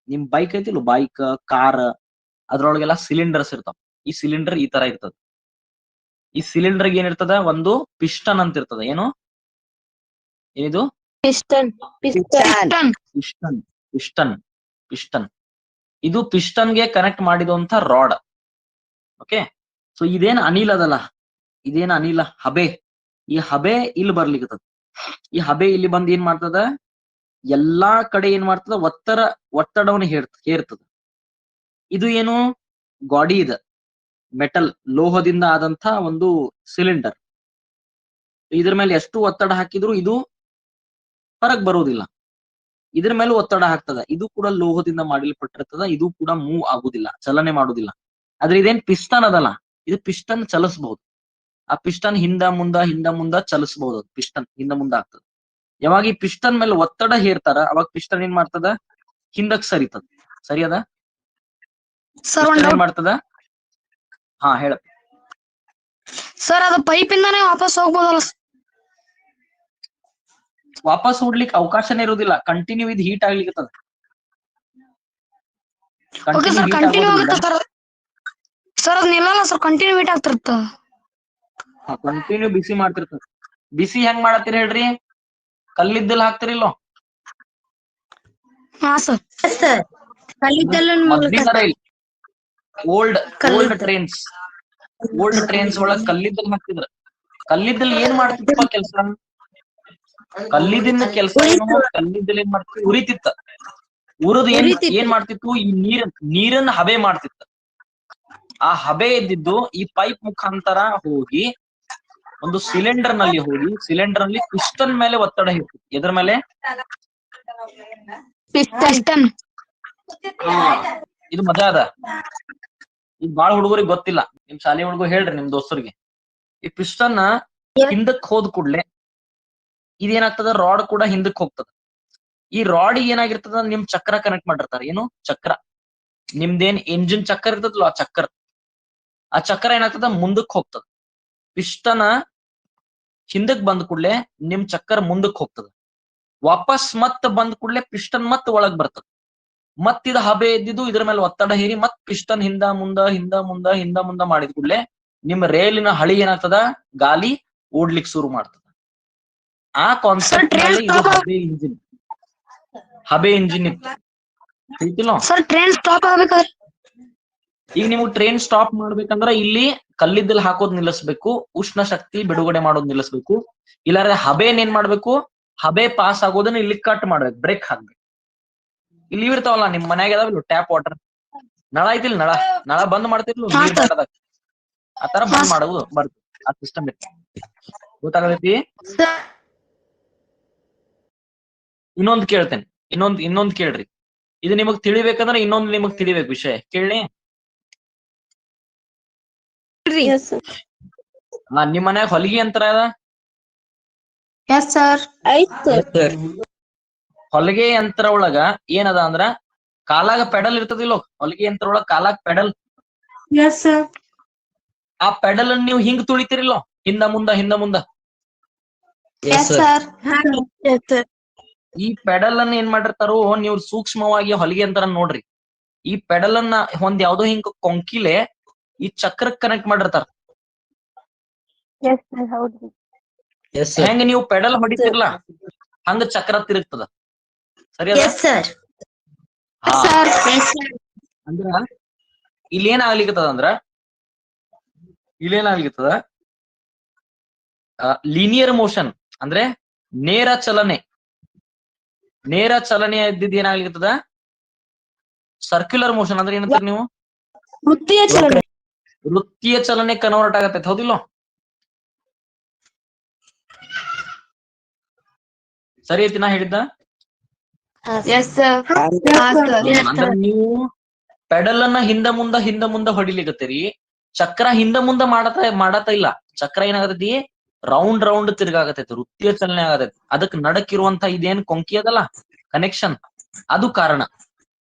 ನಿಮ್ ಬೈಕ್ ಐತಿಲ್ಲ, ಬೈಕ್, ಕಾರ್, ಅದ್ರೊಳಗೆಲ್ಲ ಸಿಲಿಂಡರ್ಸ್ ಇರ್ತಾವ. ಈ ಸಿಲಿಂಡರ್ ಈ ತರ ಇರ್ತದ. ಈ ಸಿಲಿಂಡರ್ ಏನಿರ್ತದ, ಒಂದು ಪಿಸ್ಟನ್ ಅಂತ ಇರ್ತದ. ಏನು ಏನಿದು, ಪಿಸ್ಟನ್. ಪಿಸ್ಟನ್. ಇದು ಪಿಸ್ಟನ್ಗೆ ಕನೆಕ್ಟ್ ಮಾಡಿದಂತ ರಾಡ್. ಓಕೆ. ಸೊ ಇದೇನ್ ಅನಿಲ ಅದಲ್ಲ, ಇದೇನ್ ಅನಿಲ ಹಬೆ. ಈ ಹಬೆ ಇಲ್ಲಿ ಬರ್ಲಿಕ್ಕತ್ತದ. ಈ ಹಬೆ ಇಲ್ಲಿ ಬಂದ್ ಏನ್ ಮಾಡ್ತದ, ಎಲ್ಲಾ ಕಡೆ ಏನ್ ಮಾಡ್ತದ, ಒತ್ತಡವನ್ನು ಹೇರ್ತದ. ಇದು ಏನು, ಗಾಡಿ ಇದೆ, ಮೆಟಲ್ ಲೋಹದಿಂದ ಆದಂತ ಒಂದು ಸಿಲಿಂಡರ್. ಇದ್ರ ಮೇಲೆ ಎಷ್ಟು ಒತ್ತಡ ಹಾಕಿದ್ರು ಇದು ಹೊರಗ್ ಬರುವುದಿಲ್ಲ. ಇದ್ರ ಮೇಲೆ ಒತ್ತಡ ಹಾಕ್ತದ. ಇದು ಕೂಡ ಲೋಹದಿಂದ ಮಾಡಲ್ಪಟ್ಟಿರ್ತದ. ಇದು ಕೂಡ ಮೂವ್ ಆಗುದಿಲ್ಲ, ಚಲನೆ ಮಾಡುದಿಲ್ಲ. ಆದ್ರೆ ಇದೇನ್ ಪಿಸ್ಟನ್ ಅದಲ್ಲ, ಇದು ಪಿಸ್ಟನ್ ಚಲಿಸಬಹುದು. ಆ ಪಿಸ್ಟನ್ ಹಿಂದ ಮುಂದ ಚಲಿಸಬಹುದು. ಪಿಸ್ಟನ್ ಹಿಂದ ಮುಂದ ಆಗ್ತದ. ಯಾವಾಗ ಈ ಪಿಸ್ಟನ್ ಮೇಲೆ ಒತ್ತಡ ಹೇರ್ತಾರ, ಅವಾಗ ಪಿಸ್ಟನ್ ಏನ್ ಮಾಡ್ತದ, ಹಿಂದಕ್ ಸರಿತದ. ಸರಿ ಅದ ಏನ್ ಮಾಡ್ತದ? ಹಾ ಹೇಳ ಸರ್, ಅದು ಪೈಪ್ ಇಂದಾನೆ ವಾಪಸ್ ಹೋಗ್ಬೋದಲ್ಲ? ವಾಪಸ್ ಹೊಡ್ಲಿಕ್ಕೆ ಅವಕಾಶನೇ ಇರುವುದಿಲ್ಲ. ಕಂಟಿನ್ಯೂ ಇದು ಹೀಟ್ ಆಗ್ಲಿಕ್ಕೆ ಕಂಟಿನ್ಯೂ ಆಗುತ್ತೆ ಸರ್. ಅದು ನಿಲ್ಲಲ್ಲ ಸರ್, ಕಂಟಿನ್ಯೂ ಹೀಟ್ ಆಗ್ತಿರ್ತ. ಕಂಟಿನ್ಯೂ ಬಿಸಿ ಮಾಡ್ತಿರ್ತದ. ಬಿಸಿ ಹೆಂಗ್ ಮಾಡತ್ತೀರಿ ಹೇಳ್ರಿ? ಕಲ್ಲಿದ್ದಲ್ ಹಾಕ್ತಿರಿಲ್ಲೋ? ಹಾ ಸರ್. ಓಲ್ಡ್ ಟ್ರೈನ್ಸ್ ಒಳಗ್ ಕಲ್ಲಿದ್ದಲ್ ಹಾಕ್ತಿದ್ರ. ಕಲ್ಲಿದ್ದಲ್ ಏನ್ ಮಾಡ್ತಿತ್ತಪ್ಪ ಕೆಲ್ಸ? ಕಲ್ಲಿದ್ದಿನ ಕೆಲಸ ಏನು? ಕಲ್ಲಿದ್ದಲ್ ಏನ್ ಮಾಡ್ತಿತ್ತು, ಉರಿತಿತ್ತ. ಉರಿದು ಏನ್ ಮಾಡ್ತಿತ್ತು, ಈ ನೀರನ್ನ ಹಬೆ ಮಾಡ್ತಿತ್ತ. ಆ ಹಬೆ ಇದ್ದಿದ್ದು ಈ ಪೈಪ್ ಮುಖಾಂತರ ಹೋಗಿ ಒಂದು ಸಿಲಿಂಡರ್ ನಲ್ಲಿ ಪಿಸ್ಟನ್ ಮೇಲೆ ಒತ್ತಡ ಇರ್ತಿತ್ತು. ಎದ್ರ ಮೇಲೆ? ಪಿಸ್ಟನ್. ಇದು ಮಜಾ ಅದ. ಇದು ಬಾಳ ಹುಡುಗರಿಗೆ ಗೊತ್ತಿಲ್ಲ. ನಿಮ್ ಶಾಲೆ ಹುಡುಗರು ಹೇಳ್ರಿ ನಿಮ್ ದೋಸ್ತರಿಗೆ. ಈ ಪಿಸ್ಟನ್ ಹಿಂದಕ್ ಹೋದ್ ಕೂಡ್ಲೆ ಇದೇನಾಗ್ತದ, ರಾಡ್ ಕೂಡ ಹಿಂದಕ್ ಹೋಗ್ತದ. ಈ ರಾಡ್ ಏನಾಗಿರ್ತದ, ನಿಮ್ ಚಕ್ರ ಕನೆಕ್ಟ್ ಮಾಡಿರ್ತಾರ. ಏನು ಚಕ್ರ? ನಿಮ್ದೇನ್ ಎಂಜಿನ್ ಚಕ್ರ ಇರ್ತದಲ್ಲ, ಆ ಚಕ್ರ ಏನಾಗ್ತದ, ಮುಂದಕ್ ಹೋಗ್ತದ. ಪಿಸ್ಟನ್ ಹಿಂದಕ್ ಬಂದ್ ಕೂಡ್ಲೆ ನಿಮ್ ಚಕ್ರ ಮುಂದಕ್ ಹೋಗ್ತದ. ವಾಪಸ್ ಮತ್ ಬಂದ್ ಕೂಡ್ಲೆ ಪಿಸ್ಟನ್ ಮತ್ ಒಳಗ್ ಬರ್ತದ. ಮತ್ತಿದ ಹಬೆ ಇದ್ದಿದ್ದು ಇದ್ರ ಮೇಲೆ ಒತ್ತಡ ಹೇರಿ ಮತ್ ಪಿಸ್ಟನ್ ಹಿಂದ ಮುಂದ ಮಾಡಿದ ಕೂಡ್ಲೆ ನಿಮ್ ರೇಲಿನ ಹಳಿ ಏನಾಗ್ತದ, ಗಾಲಿ ಓಡ್ಲಿಕ್ ಶುರು ಮಾಡ್ತದ. ಆ ಕಾನ್ಸೆಪ್ಟ್ ಮೇಲೆ ಇದು ಹಬೆ ಇಂಜಿನ್ ಇತ್ತು. ಸರ್, ಟ್ರೈನ್ ಸ್ಟಾಪ್ ಆಗ್ಬೇಕಾದ್ರೆ ಈಗ ನಿಮ್ಗೆ ಟ್ರೈನ್ ಸ್ಟಾಪ್ ಮಾಡ್ಬೇಕಂದ್ರ ಇಲ್ಲಿ ಕಲ್ಲಿದ್ದಲ್ ಹಾಕೋದ್ ನಿಲ್ಲಿಸ್ಬೇಕು, ಉಷ್ಣ ಶಕ್ತಿ ಬಿಡುಗಡೆ ಮಾಡೋದ್ ನಿಲ್ಲಿಸ್ಬೇಕು. ಇಲ್ಲಾಂದ್ರೆ ಹಬೆನ್ ಏನ್ ಮಾಡ್ಬೇಕು, ಹಬೆ ಪಾಸ್ ಆಗೋದನ್ನ ಇಲ್ಲಿ ಕಟ್ ಮಾಡ್ಬೇಕು, ಬ್ರೇಕ್ ಹಾಕ್ಬೇಕು. ಇಲ್ಲಿ ಇರ್ತಾವಲ್ಲ ನಿಮ್ ಮನ್ಯಾಗ ಅದಾವಿಲ್ಲ ಟ್ಯಾಪ್ ವಾಟರ್, ನಳ ಐತಿಲ್, ನಳ ನಳ ಬಂದ್ ಮಾಡ್ತಿರ್ಲು ನೀರ್ ಬೇಡದಾಗ ಆತರ ಬಂದ್ ಮಾಡುದು ಬರ್ತದೆ, ಆ ಸಿಸ್ಟಮ್ ಇರ್ತದೆ. ಗೊತ್ತಾಗತೈತಿ? ಇನ್ನೊಂದ್ ಕೇಳ್ತೇನೆ, ಇನ್ನೊಂದ್ ಕೇಳ್ರಿ. ಇದು ನಿಮಗ್ ತಿಳಿಬೇಕಂದ್ರೆ ಇನ್ನೊಂದು ನಿಮಗ್ ತಿಳಿಬೇಕು ವಿಷಯ ಕೇಳಿ. ನಿಮ್ ಮನ್ಯಾಗ ಹೊಲಿಗೆ ಯಂತ್ರ ಅದ? Yes sir. ಹೊಲಿಗೆ ಯಂತ್ರ ಒಳಗ ಏನದ ಅಂದ್ರ ಕಾಲಾಗ ಪೆಡಲ್ ಇರ್ತದಿಲ್ಲೋ, ಹೊಲಿಗೆ ಯಂತ್ರ ಒಳಗ ಕಾಲಾಗ ಪೆಡಲ್. Yes sir. ಆ ಪೆಡಲ್ ಅನ್ನ ನೀವು ಹಿಂಗ್ ತುಳಿತಿರಿಲ್ಲೋ, ಹಿಂದ ಮುಂದ ಹಿಂದ ಮುಂದ. Yes sir. ಈ ಪೆಡಲ್ ಅನ್ನ ಏನ್ ಮಾಡಿರ್ತಾರೋ ನೀವು ಸೂಕ್ಷ್ಮವಾಗಿ ಹೊಲಿಗೆ ಯಂತ್ರ ನೋಡ್ರಿ. ಈ ಪೆಡಲ್ ಅನ್ನ ಒಂದ್ ಯಾವ್ದೋ ಹಿಂಗ್ ಕೊಂಕಿಲೆ ಈ ಚಕ್ರಕ್ ಕನೆಕ್ಟ್ ಮಾಡಿರ್ತಾರ. ಹೆಂಗ ನೀವು ಪೆಡಲ್ ಹೊಡಿತಿರ್ಲ ಹಂಗ ಚಕ್ರ ತಿರುಗ್ತದ. ಸರಿ ಅದ? ಅಂದ್ರ ಇಲ್ಲೇನ್ ಆಗ್ಲಿಕ್ಕತ್ತದ ಲೀನಿಯರ್ ಮೋಷನ್ ಅಂದ್ರೆ ನೇರ ಚಲನೆ ಇದ್ದಿದ್ ಏನಾಗ್ಲಿಕ್ಕತ್ತದ ಸರ್ಕ್ಯುಲರ್ ಮೋಷನ್ ಅಂದ್ರೆ ಏನಂತೀರಿ ನೀವು? ವೃತ್ತೀಯ ಚಲನೆ ಕನ್ವರ್ಟ್ ಆಗತ್ತೈತೆ, ಹೌದಿಲ್ಲ? ಸರಿ ಐತಿ ನಾ ಹೇಳಿದ್ದ? ಅಂದ್ರೆ ನೀವು ಪೆಡಲ್ ಅನ್ನ ಹಿಂದ ಮುಂದ ಹೊಡಿಲಿಕತ್ತೀರಿ, ಚಕ್ರ ಹಿಂದ ಮುಂದ ಮಾಡತಾ ಇಲ್ಲ. ಚಕ್ರ ಏನಾಗತೈತಿ ರೌಂಡ್ ತಿರ್ಗಾಗತೈತಿ, ವೃತ್ತೀಯ ಚಲನೆ ಆಗತೈತಿ. ಅದಕ್ ನಡಕಿರುವಂತ ಇದೇನ್ ಕೊಂಕಿ ಅದಲ್ಲ ಕನೆಕ್ಷನ್, ಅದು ಕಾರಣ.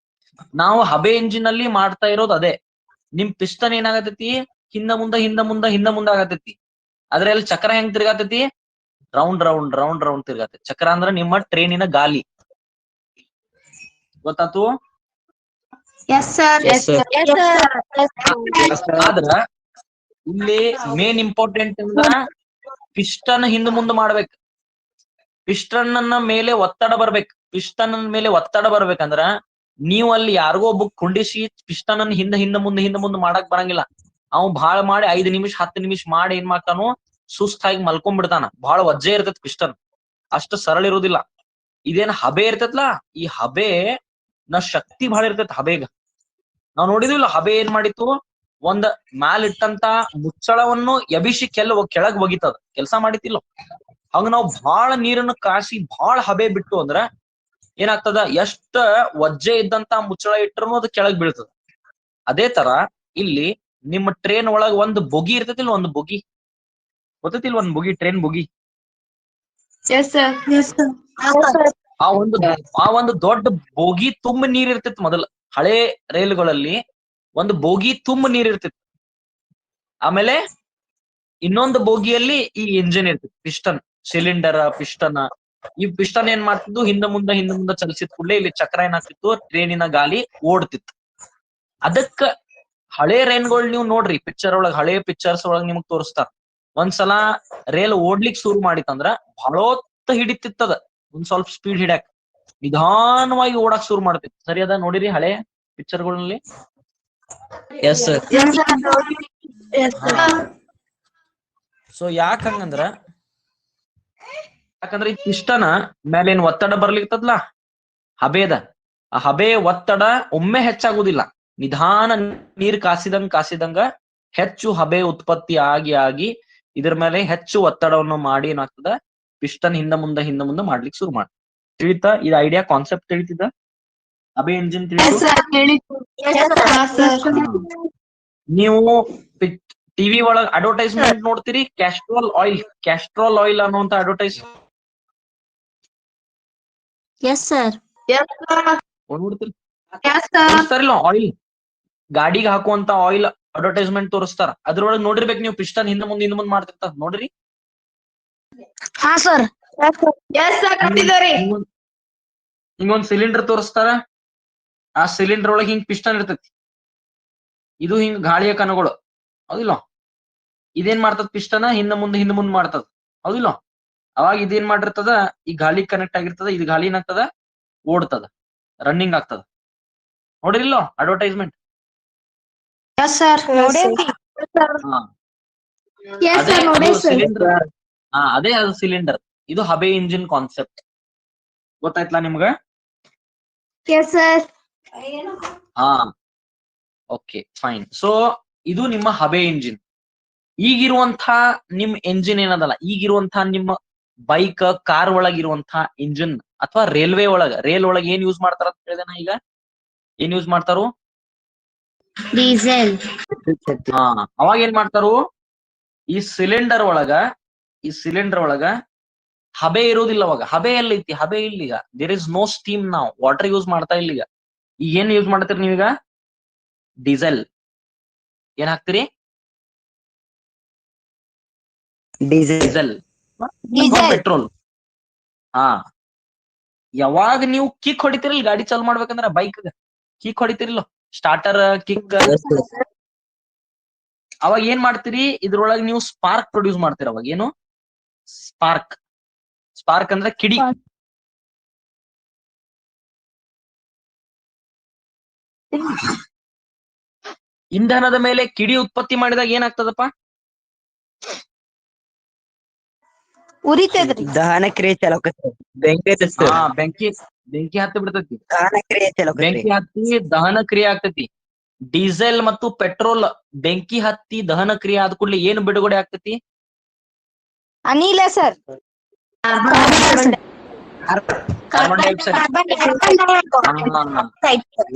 ನಾವು ಹಬೆ ಎಂಜಿನ್ ಅಲ್ಲಿ ಮಾಡ್ತಾ ಇರೋದು ಅದೇ. ನಿಮ್ ಪಿಸ್ಟನ್ ಏನಾಗತೈತಿ ಹಿಂದ ಮುಂದ ಆಗತೈತಿ. ಅದ್ರಲ್ಲಿ ಚಕ್ರ ಹೆಂಗ್ ತಿರ್ಗಾತೈತಿ ರೌಂಡ್ ತಿರ್ಗಾತೈತಿ. ಚಕ್ರ ಅಂದ್ರ ನಿಮ್ಮ ಟ್ರೈನಿನ ಗಾಲಿ. ಗೊತ್ತಾತು? ಆದ್ರ ಇಲ್ಲಿ ಮೇನ್ ಇಂಪಾರ್ಟೆಂಟ್ ಅಂದ್ರ ಪಿಸ್ಟನ್ ಹಿಂದ ಮುಂದ ಮಾಡ್ಬೇಕು. ಪಿಸ್ಟನ್ ಮೇಲೆ ಒತ್ತಡ ಬರ್ಬೇಕಂದ್ರ ನೀವು ಅಲ್ಲಿ ಯಾರಿಗೋ ಒಬ್ಬ ಕುಂಡಿಸಿ ಪಿಸ್ಟನ್ ಅನ್ನ ಹಿಂದ ಮುಂದ ಮಾಡಕ್ ಬರಂಗಿಲ್ಲ. ಅವ್ ಭಾಳ ಮಾಡಿ 5 ನಿಮಿಷ 10 ನಿಮಿಷ ಮಾಡಿ ಏನ್ ಮಾಡ್ತಾನು ಸುಸ್ತಾಗಿ ಮಲ್ಕೊಂಡ್ಬಿಡ್ತಾನ. ಬಹಳ ವಜ್ಜೆ ಇರ್ತೈತಿ ಪಿಸ್ಟನ್, ಅಷ್ಟು ಸರಳ ಇರುದಿಲ್ಲ. ಇದೇನ್ ಹಬೆ ಇರ್ತೈತ್ಲಾ, ಈ ಹಬೆ ನ ಶಕ್ತಿ ಬಹಳ ಇರ್ತೈತಿ. ಹಬೆಗ ನಾವ್ ನೋಡಿದಿಲ್ಲ, ಹಬೆ ಏನ್ ಮಾಡಿತ್ತು, ಒಂದ್ ಮ್ಯಾಲಿಟ್ಟಂತ ಮುಚ್ಚಳವನ್ನು ಎಬಿಸಿ ಕೆಳಗ್ ಒಗಿತದ. ಕೆಲ್ಸ ಮಾಡಿತಿಲ್ಲ. ಹಂಗ ನಾವ್ ಬಹಳ ನೀರನ್ನು ಕಾಸಿ ಬಹಳ ಹಬೆ ಬಿಟ್ಟು ಅಂದ್ರ ಏನಾಗ್ತದ, ಎಷ್ಟ ವಜ್ಜೆ ಇದ್ದಂತ ಮುಚ್ಚಳ ಇಟ್ಟರು ಅದು ಕೆಳಗ್ ಬೀಳ್ತದ. ಅದೇ ತರ ಇಲ್ಲಿ ನಿಮ್ಮ ಟ್ರೈನ್ ಒಳಗ ಒಂದು ಬೊಗಿ ಇರ್ತೈತಿಲ್, ಒಂದು ಬೊಗಿ ಗೊತ್ತೈತಿಲ್, ಒಂದ್ ಬೊಗಿ, ಟ್ರೈನ್ ಬೊಗಿ. ಆ ಒಂದು ದೊಡ್ಡ ಬೋಗಿ ತುಂಬ ನೀರ್ ಇರ್ತಿತ್ತು. ಮೊದಲು ಹಳೆ ರೈಲುಗಳಲ್ಲಿ ಒಂದು ಬೋಗಿ ತುಂಬ ನೀರ್ ಇರ್ತಿತ್ತು. ಆಮೇಲೆ ಇನ್ನೊಂದು ಬೋಗಿಯಲ್ಲಿ ಈ ಇಂಜಿನ್ ಇರ್ತಿತ್ತು, ಪಿಸ್ಟನ್, ಸಿಲಿಂಡರ್, ಪಿಸ್ಟನ್. ಈ ಪಿಸ್ಟನ್ ಏನ್ ಮಾಡ್ತಿದ್ದು, ಹಿಂದ ಮುಂದ ಚಲಿಸಿದ ಕೂಡಲೇ ಇಲ್ಲಿ ಚಕ್ರ ಏನಾಗ್ತಿತ್ತು, ಟ್ರೈನಿನ ಗಾಲಿ ಓಡ್ತಿತ್ತು. ಅದಕ್ಕ ಹಳೆ ರೈಲ್ಗಳು ನೀವು ನೋಡ್ರಿ, ಹಳೆ ಪಿಕ್ಚರ್ಸ್ ಒಳಗ್ ನಿಮಗ್ ತೋರಿಸ್ತಾರ. ಒಂದ್ಸಲ ರೈಲ್ ಓಡ್ಲಿಕ್ ಶುರು ಮಾಡಿತ್ತಂದ್ರ ಬಹಳೊತ್ತ ಹಿಡಿತಿತ್ತದ. ಒಂದ್ ಸ್ವಲ್ಪ ಸ್ಪೀಡ್ ಹಿಡ್ಯಾಕ್ ನಿಧಾನವಾಗಿ ಓಡಾಕ್ ಶುರು ಮಾಡ್ತಿತ್ತು. ಸರಿ ಅದ? ನೋಡಿರಿ ಹಳೆ ಪಿಕ್ಚರ್ಗಳಲ್ಲಿ. ಸೊ ಯಾಕಂದ್ರ ಈ ಪಿಸ್ಟನ್ ಮೇಲೆ ಏನ್ ಒತ್ತಡ ಬರ್ಲಿಕ್ತದ್ಲ ಹಬೇದ, ಆ ಹಬೆ ಒತ್ತಡ ಒಮ್ಮೆ ಹೆಚ್ಚಾಗುದಿಲ್ಲ. ನಿಧಾನ ನೀರ್ ಕಾಸಿದಂಗ ಹೆಚ್ಚು ಹಬೆ ಉತ್ಪತ್ತಿ ಆಗಿ ಇದ್ರ ಮೇಲೆ ಹೆಚ್ಚು ಒತ್ತಡವನ್ನು ಮಾಡಿ ಏನಾಗ್ತದ, ಪಿಸ್ಟನ್ ಹಿಂದ ಮುಂದ ಮಾಡ್ಲಿಕ್ಕೆ ಶುರು ಮಾಡಿ. ತಿಳಿತಾ? ಇದು ಐಡಿಯಾ, ಕಾನ್ಸೆಪ್ಟ್ ತಿಳಿತಿದ್ದ? ಹಬೆ ಇಂಜಿನ್ ನೀವು ಟಿವಿ ಒಳಗ್ ಅಡ್ವರ್ಟೈಸ್ಮೆಂಟ್ ನೋಡ್ತೀರಿ, ಕ್ಯಾಸ್ಟ್ರಾಲ್ ಆಯಿಲ್ ಅನ್ನುವಂತ ಅಡ್ವರ್ಟೈಸ್ ನೋಡ್ತೀರಿ. ಆಯಿಲ್, ಗಾಡಿಗೆ ಹಾಕುವಂತ ಆಯಿಲ್ ಅಡ್ವರ್ಟೈಸ್ಮೆಂಟ್ ತೋರಿಸ್ತಾರ. ಅದ್ರೊಳಗೆ ನೋಡಿರ್ಬೇಕು ನೀವು, ಪಿಸ್ಟನ್ ಹಿಂದ ಮುಂದ್ ಮಾಡ್ತಿರ್ತಾರ ನೋಡ್ರಿ. ಹಿಂಗೊಂದ್ ಸಿಲಿಂಡರ್ ತೋರಿಸ್ತಾರ. ಆ ಸಿಲಿಂಡರ್ ಒಳಗೆ ಹಿಂಗ್ ಪಿಸ್ಟನ್ ಇರ್ತೈತಿ. ಇದು ಹಿಂಗ್ ಗಾಳಿಯ ಕಣಗಳು, ಹೌದಿಲ್ಲ? ಇದೇನ್ ಮಾಡ್ತದ, ಪಿಸ್ಟನ್ ಹಿಂದ ಮುಂದ್ ಮಾಡ್ತದ, ಹೌದಿಲ್ಲ? ಅವಾಗ ಇದೇನ್ ಮಾಡಿರ್ತದ, ಈ ಗಾಳಿ ಕನೆಕ್ಟ್ ಆಗಿರ್ತದ. ಇದು ಗಾಳಿ ಏನಾಗ್ತದ, ಓಡ್ತದ, ರನ್ನಿಂಗ್ ಆಗ್ತದ. ನೋಡಿರಿಲ್ಲೋ ಅಡ್ವರ್ಟೈಸ್ಮೆಂಟ್? ಸಿಲಿಂಡರ್, ಅದೇ ಅದು ಸಿಲಿಂಡರ್. ಇದು ಹಬೆ ಇಂಜಿನ್ ಕಾನ್ಸೆಪ್ಟ್. ಗೊತ್ತಾಯ್ತಲ್ಲ ನಿಮ್ಗ? Yes, sir. ಹಾ ಓಕೆ ಫೈನ್. ಸೊ ಇದು ನಿಮ್ಮ ಹಬೆ ಇಂಜಿನ್. ಈಗಿರುವಂತ ನಿಮ್ ಎಂಜಿನ್ ಏನದಲ್ಲ, ಈಗಿರುವಂತ ನಿಮ್ಮ ಬೈಕ್ ಕಾರ್ ಒಳಗಿರುವಂತ ಇಂಜಿನ್ ಅಥವಾ ರೈಲ್ ಒಳಗ ಏನ್ ಯೂಸ್ ಮಾಡ್ತಾರ ಅಂತ ಹೇಳಿದೆ ನಾ ಈಗ. ಏನ್ ಯೂಸ್ ಮಾಡ್ತಾರು? Diesel. ಹಾ, ಅವಾಗ ಏನ್ ಮಾಡ್ತಾರು? ಈ ಸಿಲಿಂಡರ್ ಒಳಗ ಹಬೆ ಇರೋದಿಲ್ಲ. ಅವಾಗ ಹಬೆ ಎಲ್ಲ ಐತಿ? ಹಬೆ ಇಲ್ಲ. ಈಗ ದೇರ್ ಇಸ್ ನೋ ಸ್ಟೀಮ್. ನಾವು ವಾಟರ್ ಯೂಸ್ ಮಾಡ್ತಾ ಇಲ್ಲ. ಈಗ ಏನ್ ಯೂಸ್ ಮಾಡ್ತೀರಿ ನೀವೀಗ? ಡೀಸೆಲ್. ಏನ್ ಹಾಕ್ತಿರಿ? Diesel petrol. ಹಾ, ಯಾವಾಗ ನೀವು ಕಿಕ್ ಹೊಡಿತಿರಲ್ ಗಾಡಿ ಚಾಲು ಮಾಡ್ಬೇಕಂದ್ರ ಬೈಕ್ ಕಿಕ್ ಹೊಡಿತಿರಲ್ಲ, ಸ್ಟಾರ್ಟರ್ ಕಿಕ್, ಅವಾಗ ಏನ್ ಮಾಡ್ತೀರಿ? ಇದ್ರೊಳಗೆ ನೀವು ಸ್ಪಾರ್ಕ್ ಪ್ರೊಡ್ಯೂಸ್ ಮಾಡ್ತೀರ. ಅವಾಗ ಏನು ಸ್ಪಾರ್ಕ್ ಅಂದ್ರೆ ಕಿಡಿ. ಇಂಧನದ ಮೇಲೆ ಕಿಡಿ ಉತ್ಪತ್ತಿ ಮಾಡಿದಾಗ ಏನಾಗ್ತದಪ್ಪ? ಉರಿತದ್ರಿ. ದಹನ ಕ್ರಿಯೆ ಚಲೋಕತ್ರಿ. ಬೆಂಕಿ ಹತ್ತಿ ಬಿಡ್ತೈತಿ. ದಹನ ಕ್ರಿಯೆ ಚಲೋಕತ್ರಿ. ಬೆಂಕಿ ಹತ್ತಿ ದಹನ ಕ್ರಿಯೆ ಆಗ್ತೈತಿ. ಡೀಸೆಲ್ ಮತ್ತು ಪೆಟ್ರೋಲ್ ಬೆಂಕಿ ಹತ್ತಿ ದಹನ ಕ್ರಿಯೆ ಆದ ಕೂಡಲೇ ಏನು ಬಿಡುಗಡೆ ಆಗ್ತೈತಿ? ಅನಿಲ sir. Carbon dioxide.